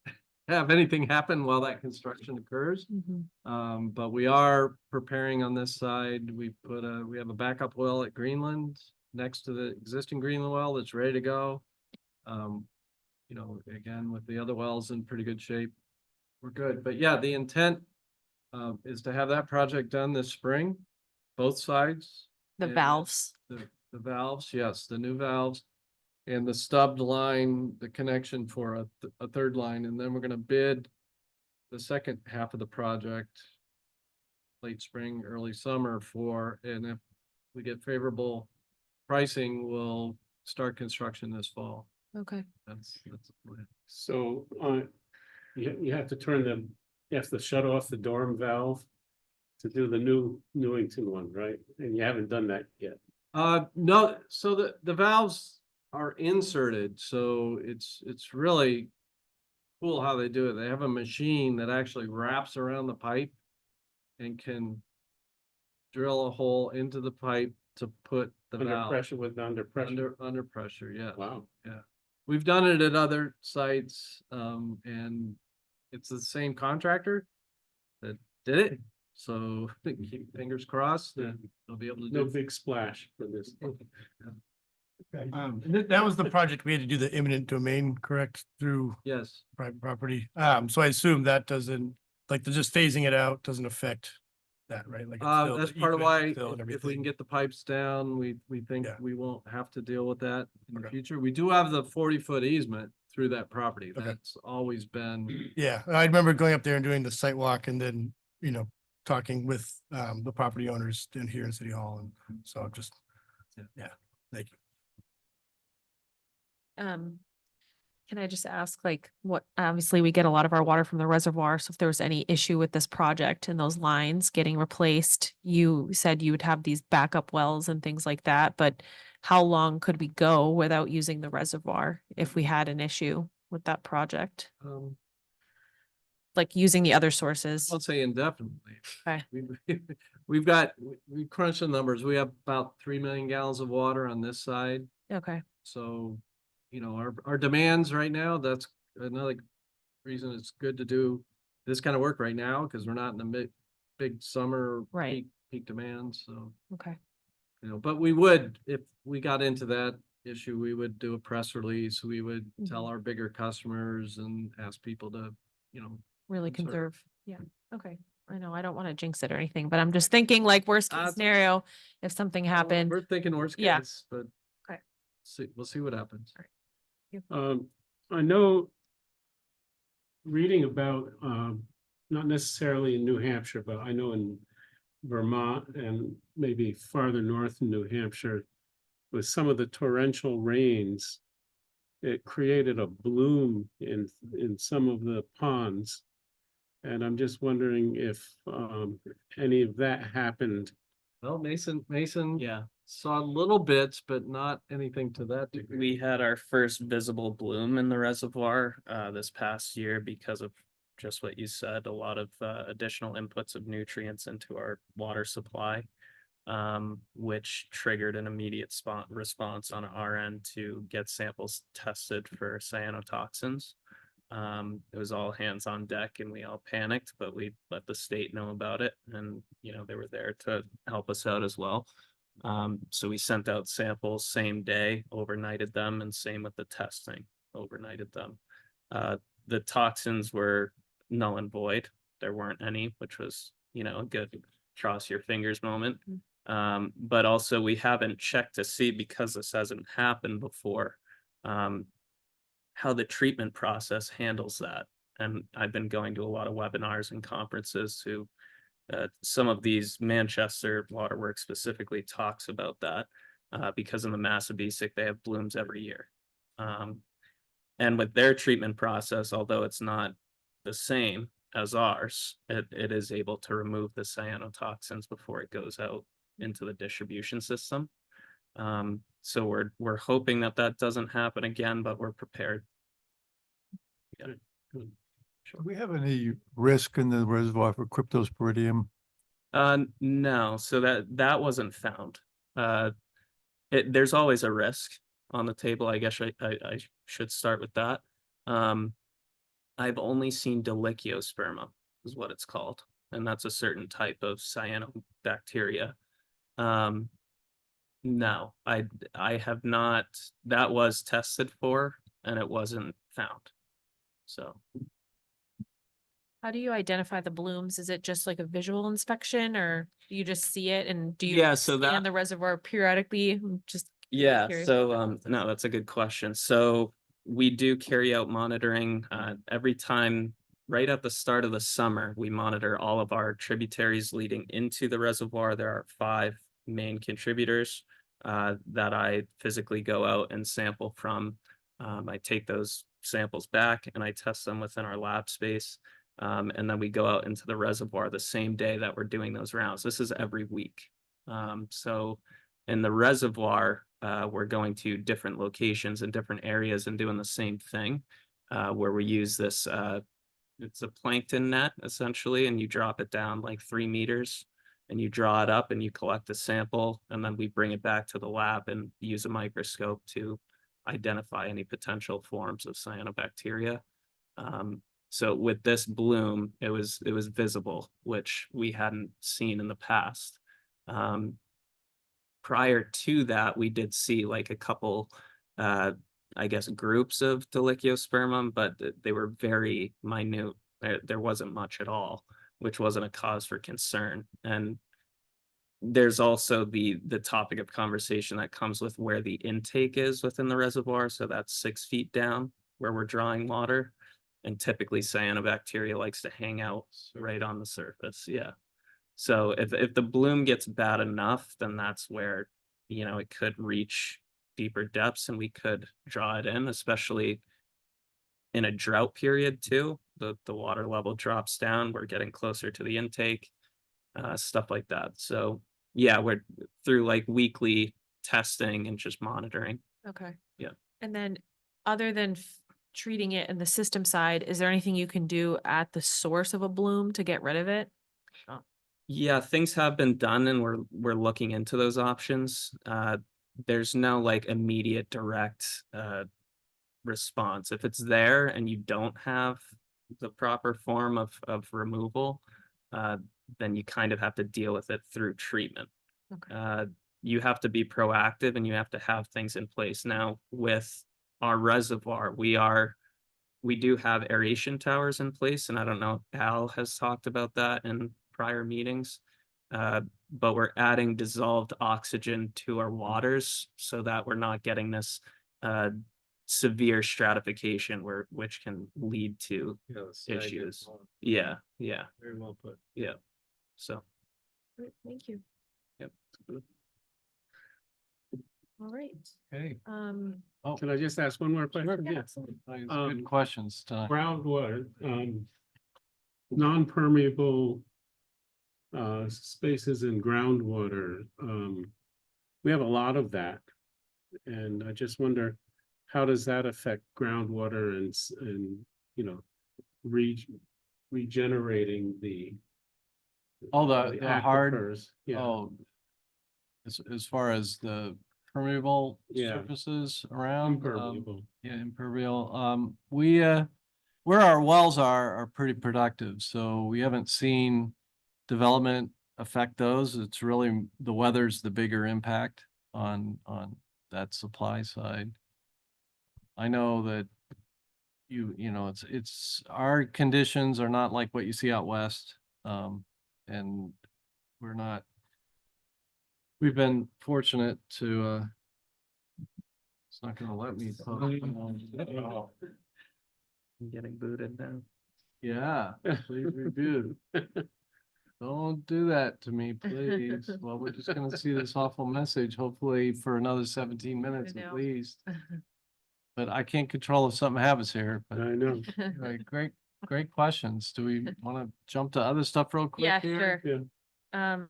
have anything happen while that construction occurs. Mhm. But we are preparing on this side. We have a backup well at Greenland next to the existing Greenland well that's ready to go. You know, again, with the other wells in pretty good shape, we're good. But yeah, the intent is to have that project done this spring, both sides. The And valves. The valves, yes, the new valves. And the stubbed line, the connection for a third line, and then we're gonna bid the second half of the project late spring, early summer and if we get favorable pricing, we'll start construction this fall. Okay. That's the plan. So, you have to shut off the dorm valve to do the new Newington one, right? And you haven't done that yet. No, so the valves are inserted, so it's really cool how they do it. They have a machine that actually wraps around the pipe and can drill a hole into the pipe to put the Under valve. pressure with under pressure. Under pressure, yeah. Wow. Yeah. We've done it at other sites, and it's the same contractor that did it. So keep fingers crossed that they'll be able to No do. big splash for this. That was the project we had to do the eminent domain, correct, through Yes. private property. So I assume that doesn't, like, the just phasing it out doesn't affect that, right? Like, it's still That's the part of egress why, fill and if we can everything. get the pipes down, we think Yeah. we won't have to deal with that in the Okay. future. We do have the 40-foot easement through that property. Okay. That's always been, Yeah, I remember going up there and doing the site walk and then, talking with the property owners in here in City Hall, and so I'm just, yeah, thank you. Can I just ask, like, what, obviously, we get a lot of our water from the reservoir, so if there was any issue with this project and those lines getting replaced, you said you would have these backup wells and things like that, but how long could we go without using the reservoir if we had an issue with that project? Like using the other sources? I'll say indefinitely. Okay. We crunched the numbers. We have about 3 million gallons of water on this side. Okay, So, our demands right now, that's another reason it's good to do this kind of work right now, because we're not in the big summer Right. peak demand, so, okay. but we would, if we got into that issue, we would do a press release. We would tell our bigger customers and ask people to, Really conserve. conserve. Yeah, okay. I know, I don't want to jinx it or anything, but I'm just thinking like worst case That's- scenario, if something happened. We're thinking worst Yeah. case, but Okay. we'll see what happens. I know reading about, not necessarily in New Hampshire, but I know in Vermont and maybe farther north in New Hampshire, with some of the torrential rains, it created a bloom in some of the ponds. And I'm just wondering if any of that happened. Well, Mason Yeah, saw little bits, but not anything to that degree. we had our first visible bloom in the reservoir this past year because of just what you said, a lot of additional inputs of nutrients into our water supply, which triggered an immediate response on our end to get samples tested for cyanotoxins. It was all hands on deck and we all panicked, but we let the state know about it, and they were there to help us out as well. So we sent out samples same day, overnighted them, and same with the testing, overnighted them. The toxins were null and void. There weren't any, which was, a good cross your fingers moment. But also we haven't checked to see, because this hasn't happened before, how the treatment process handles that. And I've been going to a lot of webinars and conferences to some of these, Manchester Waterworks specifically talks about that, because in the Massabesic, they have blooms every year. And with their treatment process, although it's not the same as ours, it is able to remove the cyanotoxins before it goes out into the distribution system. So we're hoping that doesn't happen again, but we're prepared. Yeah. Good. Do we have any risk in the reservoir for cryptosporidium? No, so that wasn't found. There's always a risk on the table. I guess I should start with that. I've only seen Dolichiosperma is what it's called, and that's a certain type of cyanobacteria. No, I have not. That was tested for, and it wasn't found. So. How do you identify the blooms? Is it just like a visual inspection, or do you just see it, and do you Yeah, so scan that- the reservoir periodically? I'm just Yeah, curious so about that. no, that's a good question. So we do carry out monitoring every time, right at the start of the summer. We monitor all of our tributaries leading into the reservoir. There are 5 main contributors that I physically go out and sample from. I take those samples back and I test them within our lab space. And then we go out into the reservoir the same day that we're doing those rounds. This is every week. So in the reservoir, we're going to different locations in different areas and doing the same thing, where we use this, it's a plankton net essentially, and you drop it down like 3 meters and you draw it up and you collect a sample, and then we bring it back to the lab and use a microscope to identify any potential forms of cyanobacteria. So with this bloom, it was visible, which we hadn't seen in the past. Prior to that, we did see like a couple, I guess, groups of Dolichiospermum, but they were very minute. There wasn't much at all, which wasn't a cause for concern. And there's also the topic of conversation that comes with where the intake is within the reservoir. So that's 6 feet down where we're drawing water. And typically cyanobacteria likes to hang out right on the surface. Yeah. So if the bloom gets bad enough, then that's where, you know, it could reach deeper depths and we could draw it in, especially in a drought period too. The water level drops down, we're getting closer to the intake, stuff like that. So yeah, we're through like weekly testing and just monitoring. Okay. Yeah. And then other than treating it in the system side, is there anything you can do at the source of a bloom to get rid of it? Yeah, things have been done and we're looking into those options. There's no like immediate direct response. If it's there and you don't have the proper form of removal, then you kind of have to deal with it through treatment. Okay. You have to be proactive and you have to have things in place. Now with our reservoir, we do have aeration towers in place, and I don't know if Al has talked about that in prior meetings. But we're adding dissolved oxygen to our waters so that we're not getting this severe stratification which can lead to issues. Yeah, yeah, Very well put. yeah. So, Great, thank you. yep. All right. Okay. Can I just ask one more question? Yeah, Yeah. absolutely. Good questions tonight. Groundwater, non-permeable spaces in groundwater. We have a lot of that. And I just wonder, how does that affect groundwater and, you know, regenerating the The hard, aquifers? Yeah, oh, as far as the permeable Yeah. surfaces around. impermeable. Yeah, impermeable. Where our wells are pretty productive, so we haven't seen development affect those. It's really, the weather's the bigger impact on that supply side. I know that you know, it's, our conditions are not like what you see out west. And we've been fortunate to, it's not gonna let me talk. I'm getting booted now. Yeah, please review. Don't do that to me, please. Well, we're just gonna see this awful message, hopefully for another 17 minutes I at know. least. But I can't control if something happens here, but I know. right, great questions. Do we want to jump to other stuff real quick Yeah, here? sure. Yeah.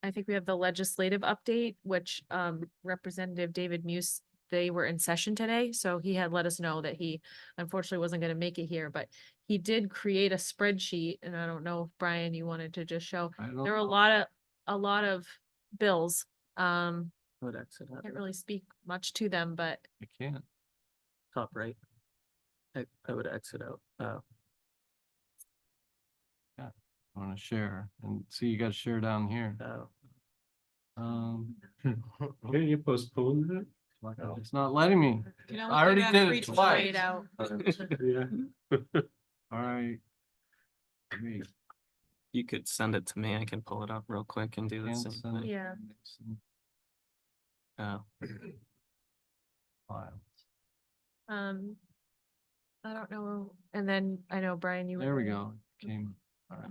I think we have the legislative update, which Representative David Muse, they were in session today, so he had let us know that he unfortunately wasn't gonna make it here, but he did create a spreadsheet, and I don't know if Brian, you wanted to just show. I don't There were a know. lot of bills. I would exit out. Can't really speak much to them, but I can't. Top right. I would exit out. I want to share and see, you got to share down here. Can you postpone that? It's not letting me. You know, I already did it twice. straight out. Yeah. All right. Let me You could send it to me. I can pull it up real quick and do the can't same send it. thing. Yeah. File. I don't know, and then I know Brian, you. were There we gonna- go. Came, all right.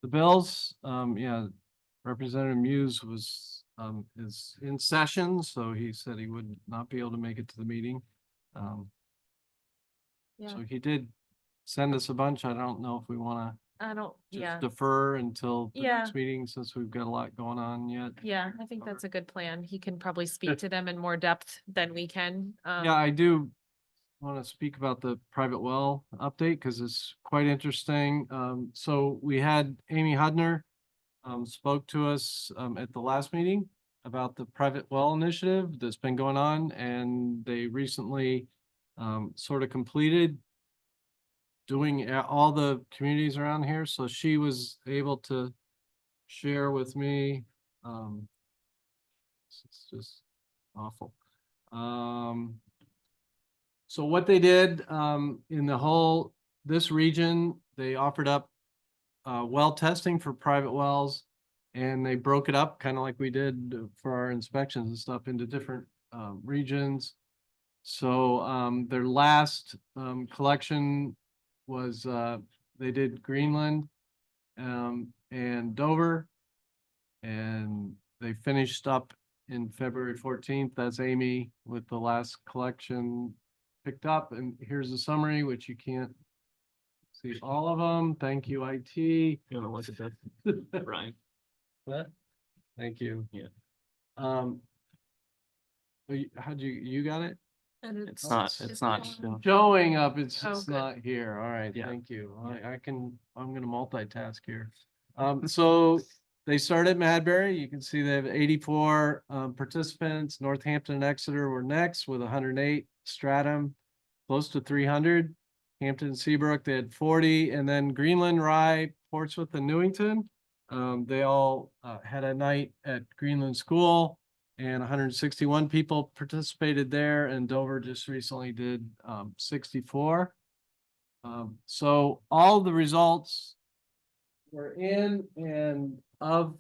The bills, yeah, Representative Muse is in session, so he said he would not be able to make it to the meeting. Yeah, So he did send us a bunch. I don't know if we want I don't, to yeah, just defer until the Yeah. next meeting, since we've got a lot going on yet. yeah, I think that's a good plan. He can probably speak to them in more depth than we can. Yeah, I do want to speak about the private well update because it's quite interesting. So we had Amy Hudner spoke to us at the last meeting about the private well initiative that's been going on, and they recently sort of completed doing all the communities around here. So she was able to share with me. It's just awful. So what they did in this region, they offered up well testing for private wells, and they broke it up kind of like we did for our inspections and stuff into different regions. So their last collection was they did Greenland, and Dover. And they finished up in February 14th. That's Amy with the last collection picked up. And here's a summary, which you can't see all of them. Thank you, IT. You wanna look at that, Ryan? What? Thank you. Yeah. How'd you got it? It's not Showing up, it's Oh, just good. not here. All right, Yeah. thank you. I'm gonna multitask here. So they started Madbury. You can see they have 84 participants. Northampton and Exeter were next with 108. Stratham, close to 300. Hampton and Seabrook, they had 40. And then Greenland, Rye, Portsmouth, and Newington. They all had a night at Greenland School. And 161 people participated there, and Dover just recently did 64. So all the results were in, and of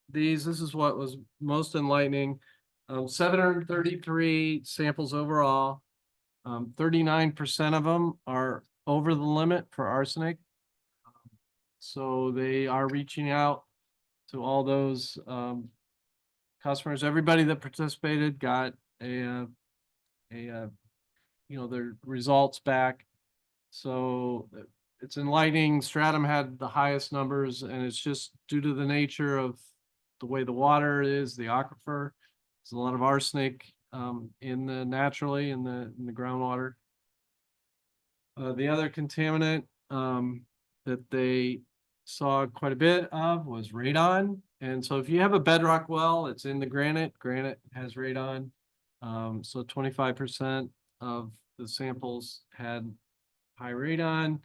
these, this is what was most enlightening. 733 samples overall. 39% of them are over the limit for arsenic. So they are reaching out to all those customers. Everybody that participated got their results back. So it's enlightening. Stratham had the highest numbers, and it's just due to the nature of the way the water is, the aquifer. There's a lot of arsenic naturally in the groundwater. The other contaminant that they saw quite a bit of was radon. And so if you have a bedrock well, it's in the granite has radon. So 25% of the samples had high radon.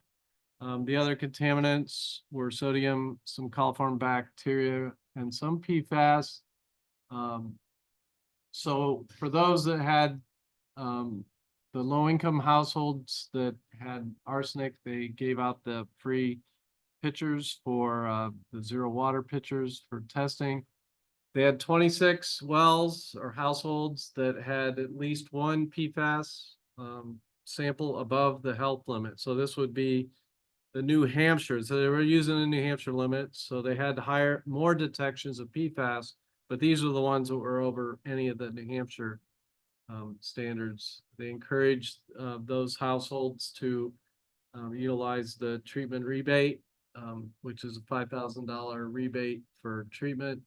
The other contaminants were sodium, some coliform bacteria, and some PFAS. So for those that had the low-income households that had arsenic, they gave out the free pitchers for the zero water pitchers for testing. They had 26 wells or households that had at least one PFAS sample above the health limit. So this would be the New Hampshire. So they were using the New Hampshire limit. So they had to hire more detections of PFAS, but these are the ones that were over any of the New Hampshire standards. They encouraged those households to utilize the treatment rebate, which is a $5,000 rebate for treatment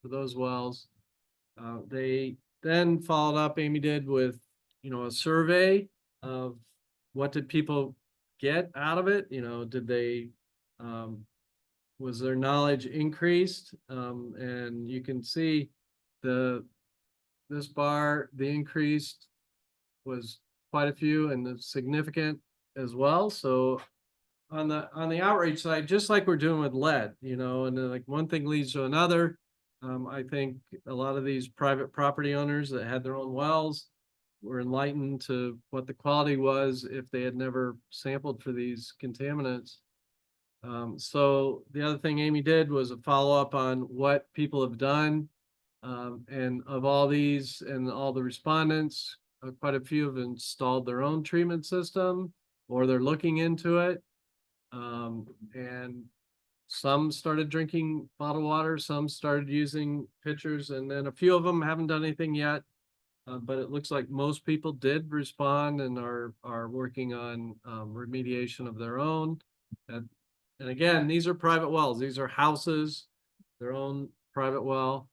for those wells. They then followed up, Amy did, with, a survey of what did people get out of it? Did they, was their knowledge increased? And you can see this bar, the increased was quite a few and significant as well. So on the outreach side, just like we're doing with lead, and then like one thing leads to another. I think a lot of these private property owners that had their own wells were enlightened to what the quality was if they had never sampled for these contaminants. So the other thing Amy did was a follow-up on what people have done. And of all these and all the respondents, quite a few have installed their own treatment system or they're looking into it. And some started drinking bottled water, some started using pitchers, and then a few of them haven't done anything yet. But it looks like most people did respond and are working on remediation of their own. And again, these are private wells. These are houses, their own private well.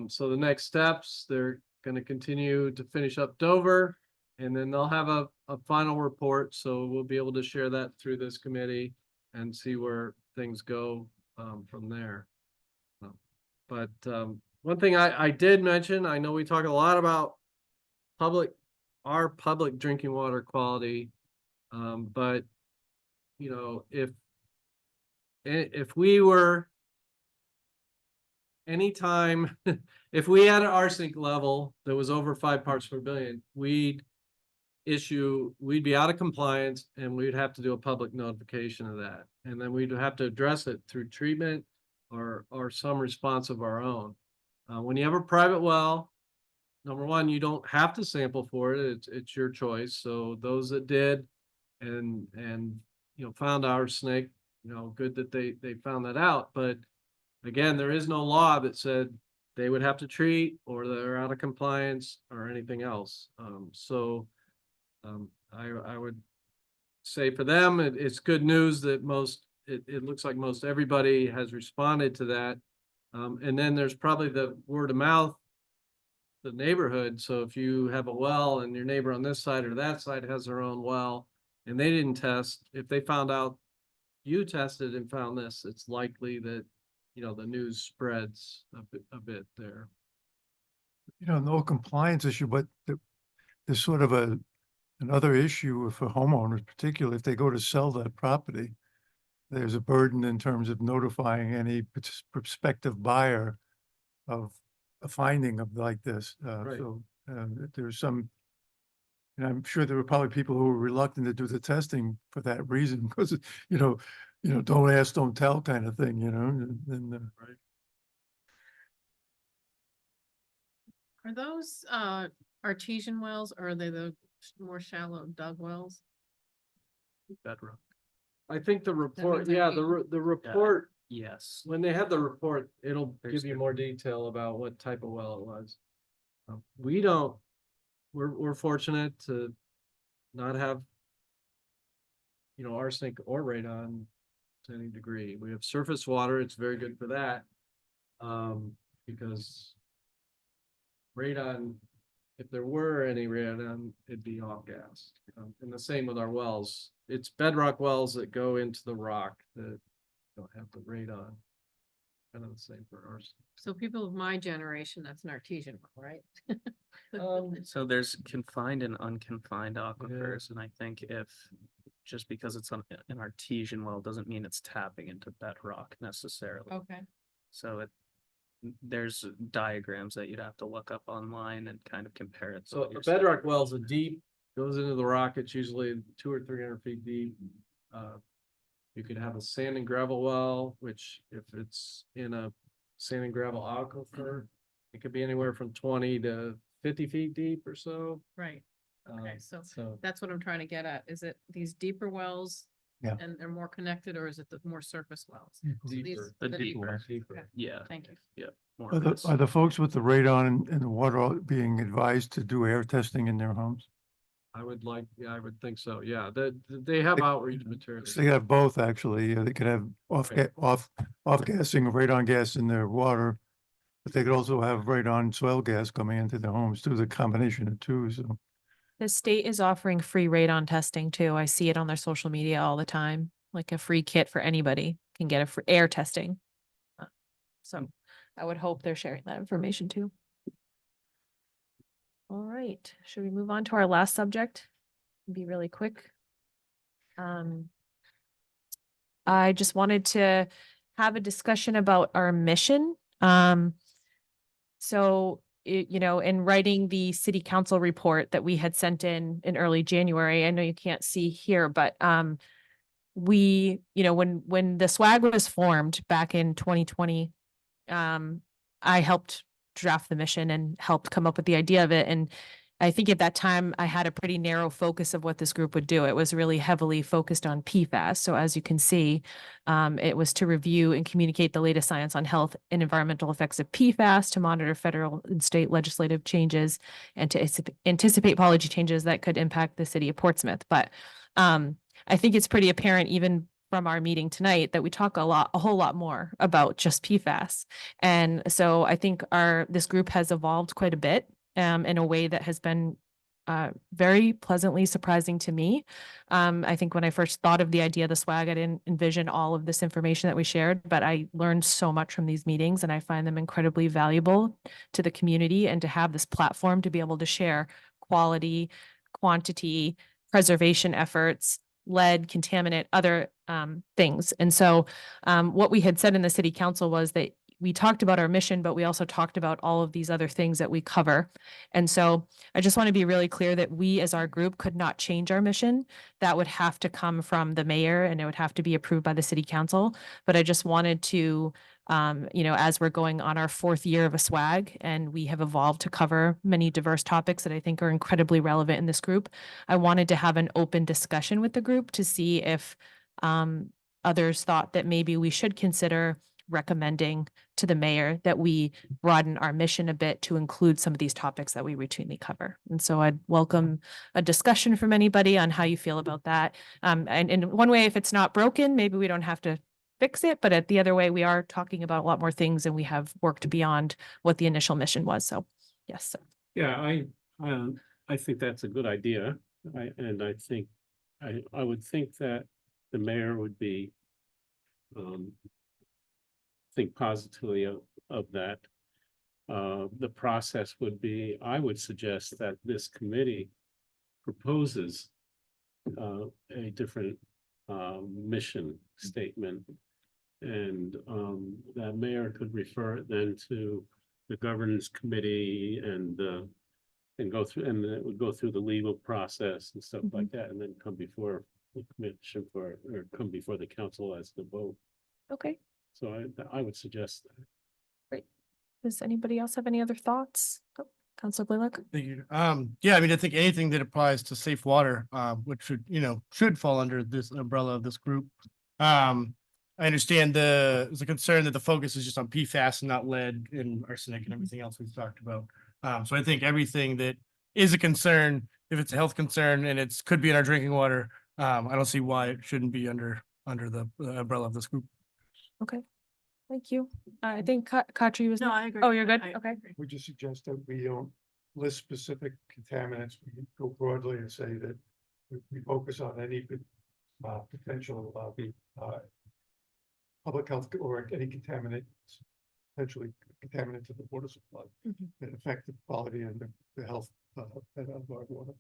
So the next steps, they're going to continue to finish up Dover, and then they'll have a final report. So we'll be able to share that through this committee and see where things go from there. But one thing I did mention, I know we talk a lot about our public drinking water quality, but if we were anytime, if we had an arsenic level that was over 5 parts per billion, we'd be out of compliance and we'd have to do a public notification of that. And then we'd have to address it through treatment or some response of our own. When you have a private well, number one, you don't have to sample for it. It's your choice. So those that did and found arsenic, good that they found that out, but again, there is no law that said they would have to treat or they're out of compliance or anything else. I would say for them, it's good news that it looks like most everybody has responded to that. And then there's probably the word of mouth, the neighborhood. So if you have a well and your neighbor on this side or that side has their own well and they didn't test, if they found out you tested and found this, it's likely that, the news spreads a bit there. No compliance issue, but there's sort of another issue for homeowners, particularly if they go to sell that property. There's a burden in terms of notifying any prospective buyer of a finding of like this. Right. So there's some, and I'm sure there were probably people who were reluctant to do the testing for that reason, because, don't ask, don't tell kind of thing, and Are those artesian wells or are they the more shallow dug wells? Bedrock. I think the report, means yeah, like the report, Yes. when they have the report, it'll There's give you the- more detail about what type of well it was. We're fortunate to not have, arsenic or radon to any degree. We have surface water. It's very good for that. Because radon, if there were any radon, it'd be off gas. And the same with our wells. It's bedrock wells that go into the rock that don't have the radon. Kind of the same for ours. So people of my generation, that's an artesian well, right? So there's confined and unconfined aquifers, and I think just because it's an artesian well doesn't mean it's tapping into bedrock necessarily. Okay. So there's diagrams that you'd have to look up online and kind of compare it. to So what a you're saying. bedrock well is a deep, goes into the rock. It's usually 200 or 300 feet deep. You could have a sand and gravel well, which if it's in a sand and gravel aquifer, it could be anywhere from 20 to 50 feet deep or so. Right. Okay, Um, so that's what I'm trying to get at. Is it these deeper wells? Yeah. And they're more connected, or is it the more surface wells? So these- Deeper. The the deeper. deeper. Deeper. Okay, Yeah, thank you. more Are risk. the folks with the radon and the water all being advised to do air testing in their homes? I would think so. Yeah, they have outreach materials. So they have both, actually. They could have Okay. off gassing of radon gas in their water, but they could also have radon soil gas coming into their homes too, the combination of two, so. The state is offering free radon testing too. I see it on their social media all the time, like a free kit for anybody can get a free air testing. So I would hope they're sharing that information too. All right, should we move on to our last subject? Be really quick. I just wanted to have a discussion about our mission. So in writing the city council report that we had sent in early January, I know you can't see here, but we, when the SWAG was formed back in 2020, I helped draft the mission and helped come up with the idea of it. And I think at that time I had a pretty narrow focus of what this group would do. It was really heavily focused on PFAS. So as you can see, it was to review and communicate the latest science on health and environmental effects of PFAS, to monitor federal and state legislative changes, and to anticipate policy changes that could impact the city of Portsmouth. But I think it's pretty apparent even from our meeting tonight that we talk a whole lot more about just PFAS. And so I think this group has evolved quite a bit in a way that has been very pleasantly surprising to me. I think when I first thought of the idea of the SWAG, I didn't envision all of this information that we shared, but I learned so much from these meetings and I find them incredibly valuable to the community, and to have this platform to be able to share quality, quantity, preservation efforts, lead, contaminant, other things. And so what we had said in the city council was that we talked about our mission, but we also talked about all of these other things that we cover. And so I just want to be really clear that we as our group could not change our mission. That would have to come from the mayor and it would have to be approved by the city council. But I just wanted to, as we're going on our 4th year of a SWAG and we have evolved to cover many diverse topics that I think are incredibly relevant in this group, I wanted to have an open discussion with the group to see if Others thought that maybe we should consider recommending to the mayor that we broaden our mission a bit to include some of these topics that we routinely cover. And so I'd welcome a discussion from anybody on how you feel about that. And in one way, if it's not broken, maybe we don't have to fix it, but at the other way, we are talking about a lot more things and we have worked beyond what the initial mission was. So yes. Yeah, I think that's a good idea. I think, I would think that the mayor would be think positively of that. The process would be, I would suggest that this committee proposes a different mission statement. And that mayor could refer it then to the governance committee and go through, and it would go through the legal process and stuff like that, and then come before the commission or come before the council as the vote. Okay. So I would suggest that. Great. Does anybody else have any other thoughts? Oh, Councilor Blaylock? Thank you. Yeah, I mean, I think anything that applies to safe water, which should fall under this umbrella of this group. I understand there's a concern that the focus is just on PFAS and not lead and arsenic and everything else we've talked about. So I think everything that is a concern, if it's a health concern and could be in our drinking water, I don't see why it shouldn't be under the umbrella of this group. Okay. Thank you. I think Katri was. No, I agree. Oh, you're good? I Okay. agree. Would you suggest that we don't list specific contaminants? We go broadly and say that we focus on any potential public health or any contaminant, potentially contaminant to the water supply that affect the quality and the health of our water.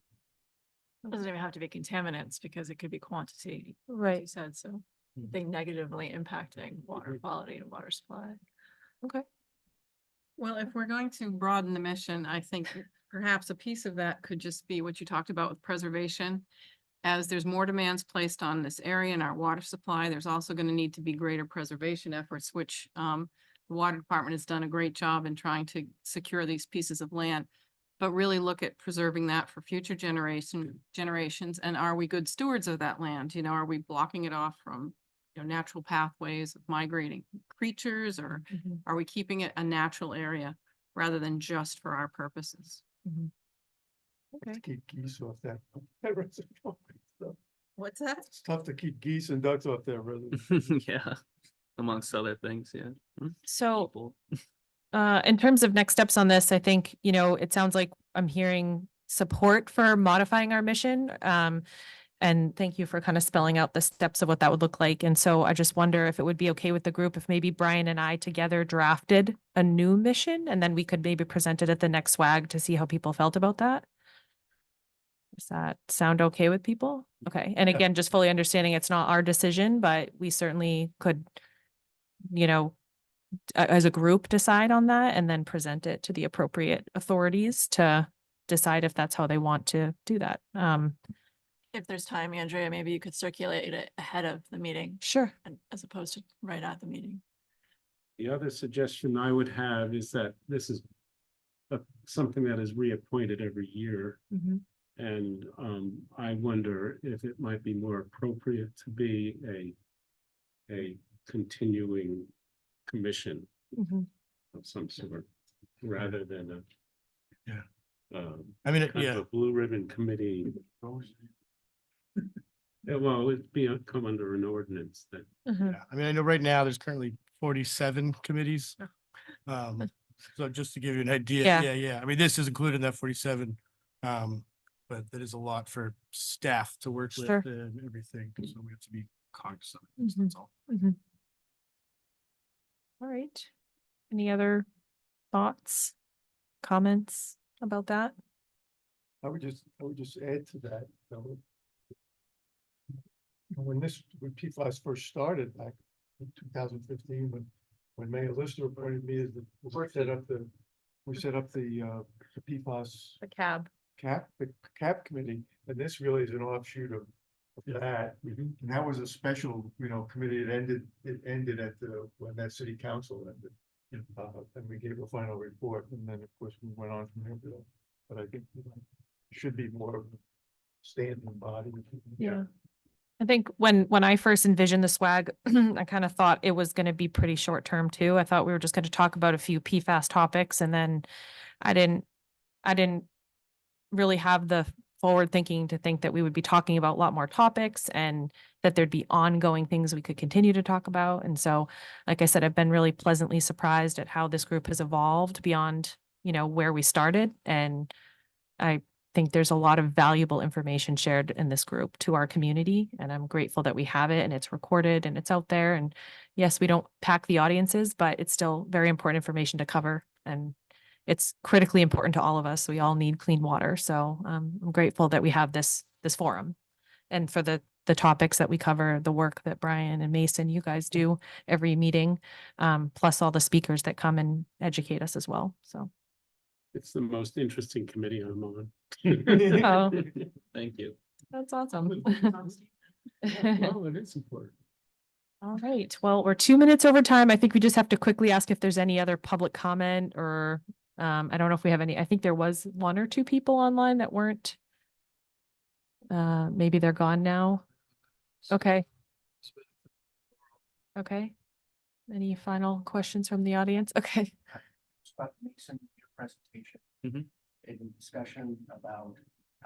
Doesn't even have to be contaminants because it could be quantity, as Right. you said, so they negatively impacting water quality and water supply. Okay. Well, if we're going to broaden the mission, I think perhaps a piece of that could just be what you talked about with preservation. As there's more demands placed on this area and our water supply, there's also going to need to be greater preservation efforts, which the water department has done a great job in trying to secure these pieces of land. But really look at preserving that for future generations. And are we good stewards of that land? Are we blocking it off from natural pathways of migrating creatures, or are we keeping it a natural area rather than just for our purposes? Okay. Keep geese off that reservoir. What's that? It's tough to keep geese and ducks off there, really. Yeah, amongst other things, yeah. So People. in terms of next steps on this, I think, it sounds like I'm hearing support for modifying our mission. And thank you for kind of spelling out the steps of what that would look like. And so I just wonder if it would be okay with the group if maybe Brian and I together drafted a new mission, and then we could maybe present it at the next SWAG to see how people felt about that. Does that sound okay with people? Okay. And again, just fully understanding it's not our decision, but we certainly could, as a group decide on that and then present it to the appropriate authorities to decide if that's how they want to do that. If there's time, Andrea, maybe you could circulate it ahead of the meeting. Sure. As opposed to right at the meeting. The other suggestion I would have is that this is something that is reappointed every year. And I wonder if it might be more appropriate to be a continuing commission of some sort, rather than I mean, kind of a blue ribbon committee. Yeah, well, it'd come under an ordinance that. Yeah, I mean, I know right now there's currently 47 committees. So just to give you an idea, yeah. I mean, this is included in that 47. But that is a lot for staff to work with and everything. So we have to be cognizant. That's all. All right. Any other thoughts, comments about that? I would just add to that, when PFAS first started back in 2015, when Mayor Lister appointed me as we set up the PFAS The cab. the CAP committee, and this really is an offshoot of that. And that was a special, committee. It ended at when that city council ended. And we gave a final report, and then of course we went on from there. But I think it should be more of a standing body. Yeah. I think when I first envisioned the swag, I kind of thought it was going to be pretty short term too. I thought we were just going to talk about a few PFAS topics, and then I didn't really have the forward thinking to think that we would be talking about a lot more topics and that there'd be ongoing things we could continue to talk about. And so, like I said, I've been really pleasantly surprised at how this group has evolved beyond, where we started. And I think there's a lot of valuable information shared in this group to our community, and I'm grateful that we have it and it's recorded and it's out there. And yes, we don't pack the audiences, but it's still very important information to cover, and it's critically important to all of us. We all need clean water. So I'm grateful that we have this forum, and for the topics that we cover, the work that Brian and Mason, you guys do every meeting, plus all the speakers that come and educate us as well. So. It's the most interesting committee I'm on. Oh, Thank you. that's awesome. Well, it is important. All right. Well, we're 2 minutes over time. I think we just have to quickly ask if there's any other public comment, or I don't know if we have any. I think there was 1 or 2 people online that weren't. Maybe they're gone now. Okay. Okay. Any final questions from the audience? Okay. But Mason, your presentation. Mhm. In discussion about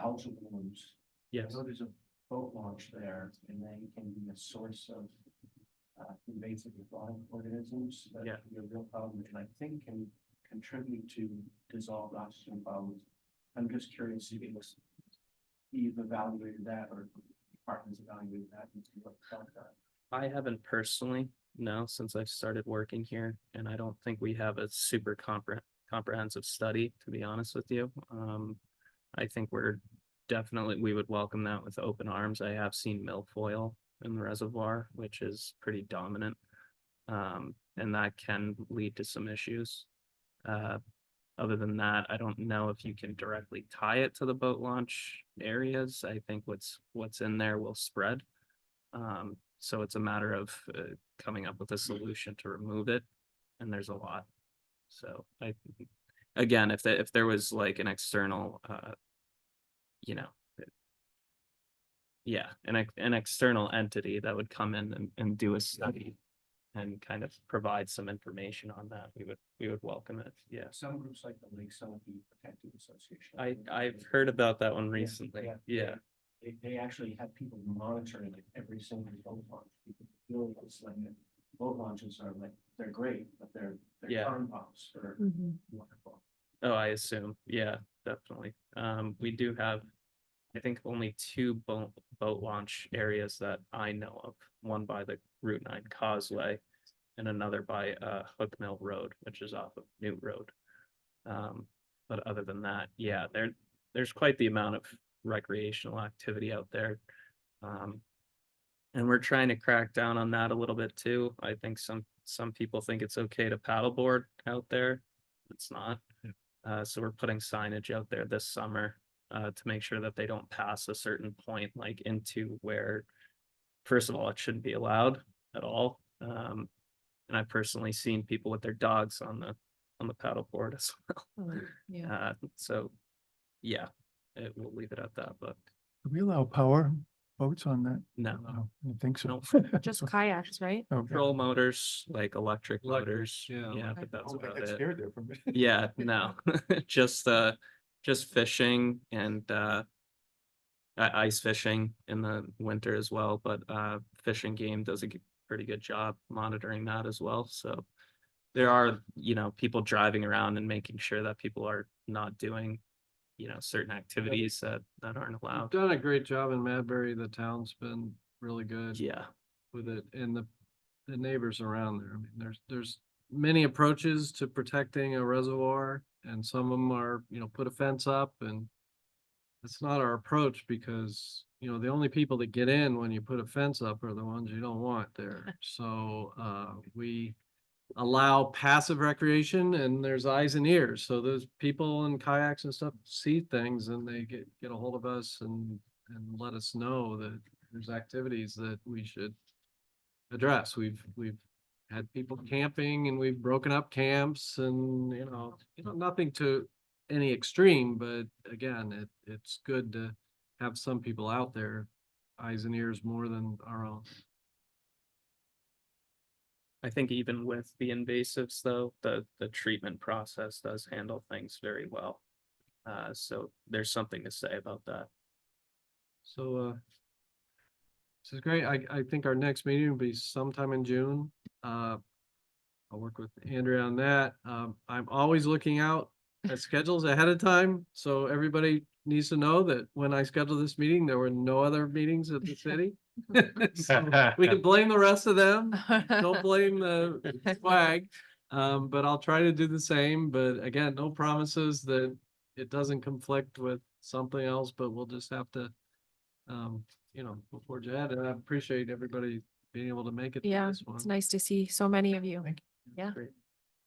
algal blooms. Yes. I know there's a boat launch there, and they can be a source of invasive aquatic organisms that Yeah. can be a real problem, and I think can contribute to dissolved oxygen problems. I'm just curious if you've evaluated that, or departments evaluated that, and what felt that. I haven't personally, no, since I've started working here, and I don't think we have a super comprehensive study, to be honest with you. I think we would welcome that with open arms. I have seen milfoil in the reservoir, which is pretty dominant. And that can lead to some issues. Other than that, I don't know if you can directly tie it to the boat launch areas. I think what's in there will spread. So it's a matter of coming up with a solution to remove it, and there's a lot. So again, if there was like an external, an external entity that would come in and do a study and kind of provide some information on that, we would welcome it. Yeah. Some groups like the Lake Sunapee Protective Association. I've heard about that one recently. Yeah. They actually have people monitoring it every single boat launch. People feel it's like that boat launches are like, they're great, but they're Yeah. turn bombs for Mhm. wonderful. Oh, I assume. Yeah, definitely. We do have, I think, only 2 boat launch areas that I know of. One by the Route 9 Causeway and another by Hook Mill Road, which is off of New Road. But other than that, yeah, there's quite the amount of recreational activity out there. And we're trying to crack down on that a little bit too. I think some people think it's okay to paddleboard out there. It's not. So we're putting signage out there this summer to make sure that they don't pass a certain point, like into where, first of all, it shouldn't be allowed at all. And I've personally seen people with their dogs on the paddleboard as well. Oh, yeah. So yeah, we'll leave it at that, but Do we allow power boats on that? no. No, I don't think so. Just kayaks, right? Okay. Control motors, like electric motors. yeah, Yeah, electric. but that's Oh, I about get it. scared there for a minute. Yeah, no, just fishing and ice fishing in the winter as well, but Fishing Game does a pretty good job monitoring that as well. So there are, people driving around and making sure that people are not doing, certain activities that aren't We've allowed. done a great job in Madbury. The town's been really good Yeah, with it, and the neighbors around there. I mean, there's many approaches to protecting a reservoir, and some of them are, put a fence up, and it's not our approach because, the only people that get in when you put a fence up are the ones you don't want there. So we allow passive recreation, and there's eyes and ears. So those people in kayaks and stuff see things, and they get a hold of us and let us know that there's activities that we should address. We've had people camping, and we've broken up camps, and nothing to any extreme, but again, it's good to have some people out there eyes and ears more than our own. I think even with the invasives though, the treatment process does handle things very well. So there's something to say about that. So, this is great. I think our next meeting will be sometime in June. I'll work with Andrea on that. I'm always looking out at schedules ahead of time, so everybody needs to know that when I scheduled this meeting, there were no other meetings at the city. So we can blame the rest of them. Don't blame the flag. But I'll try to do the same. But again, no promises that it doesn't conflict with something else, but we'll just have to, forge ahead. And I appreciate everybody being able to make it to Yeah, this one. it's nice to see so many of you. Yeah. Great.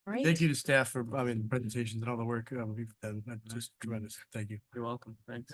All right. Thank you to staff for, presentations and all the work we've done. That's just tremendous. Thank you. You're welcome. Thanks.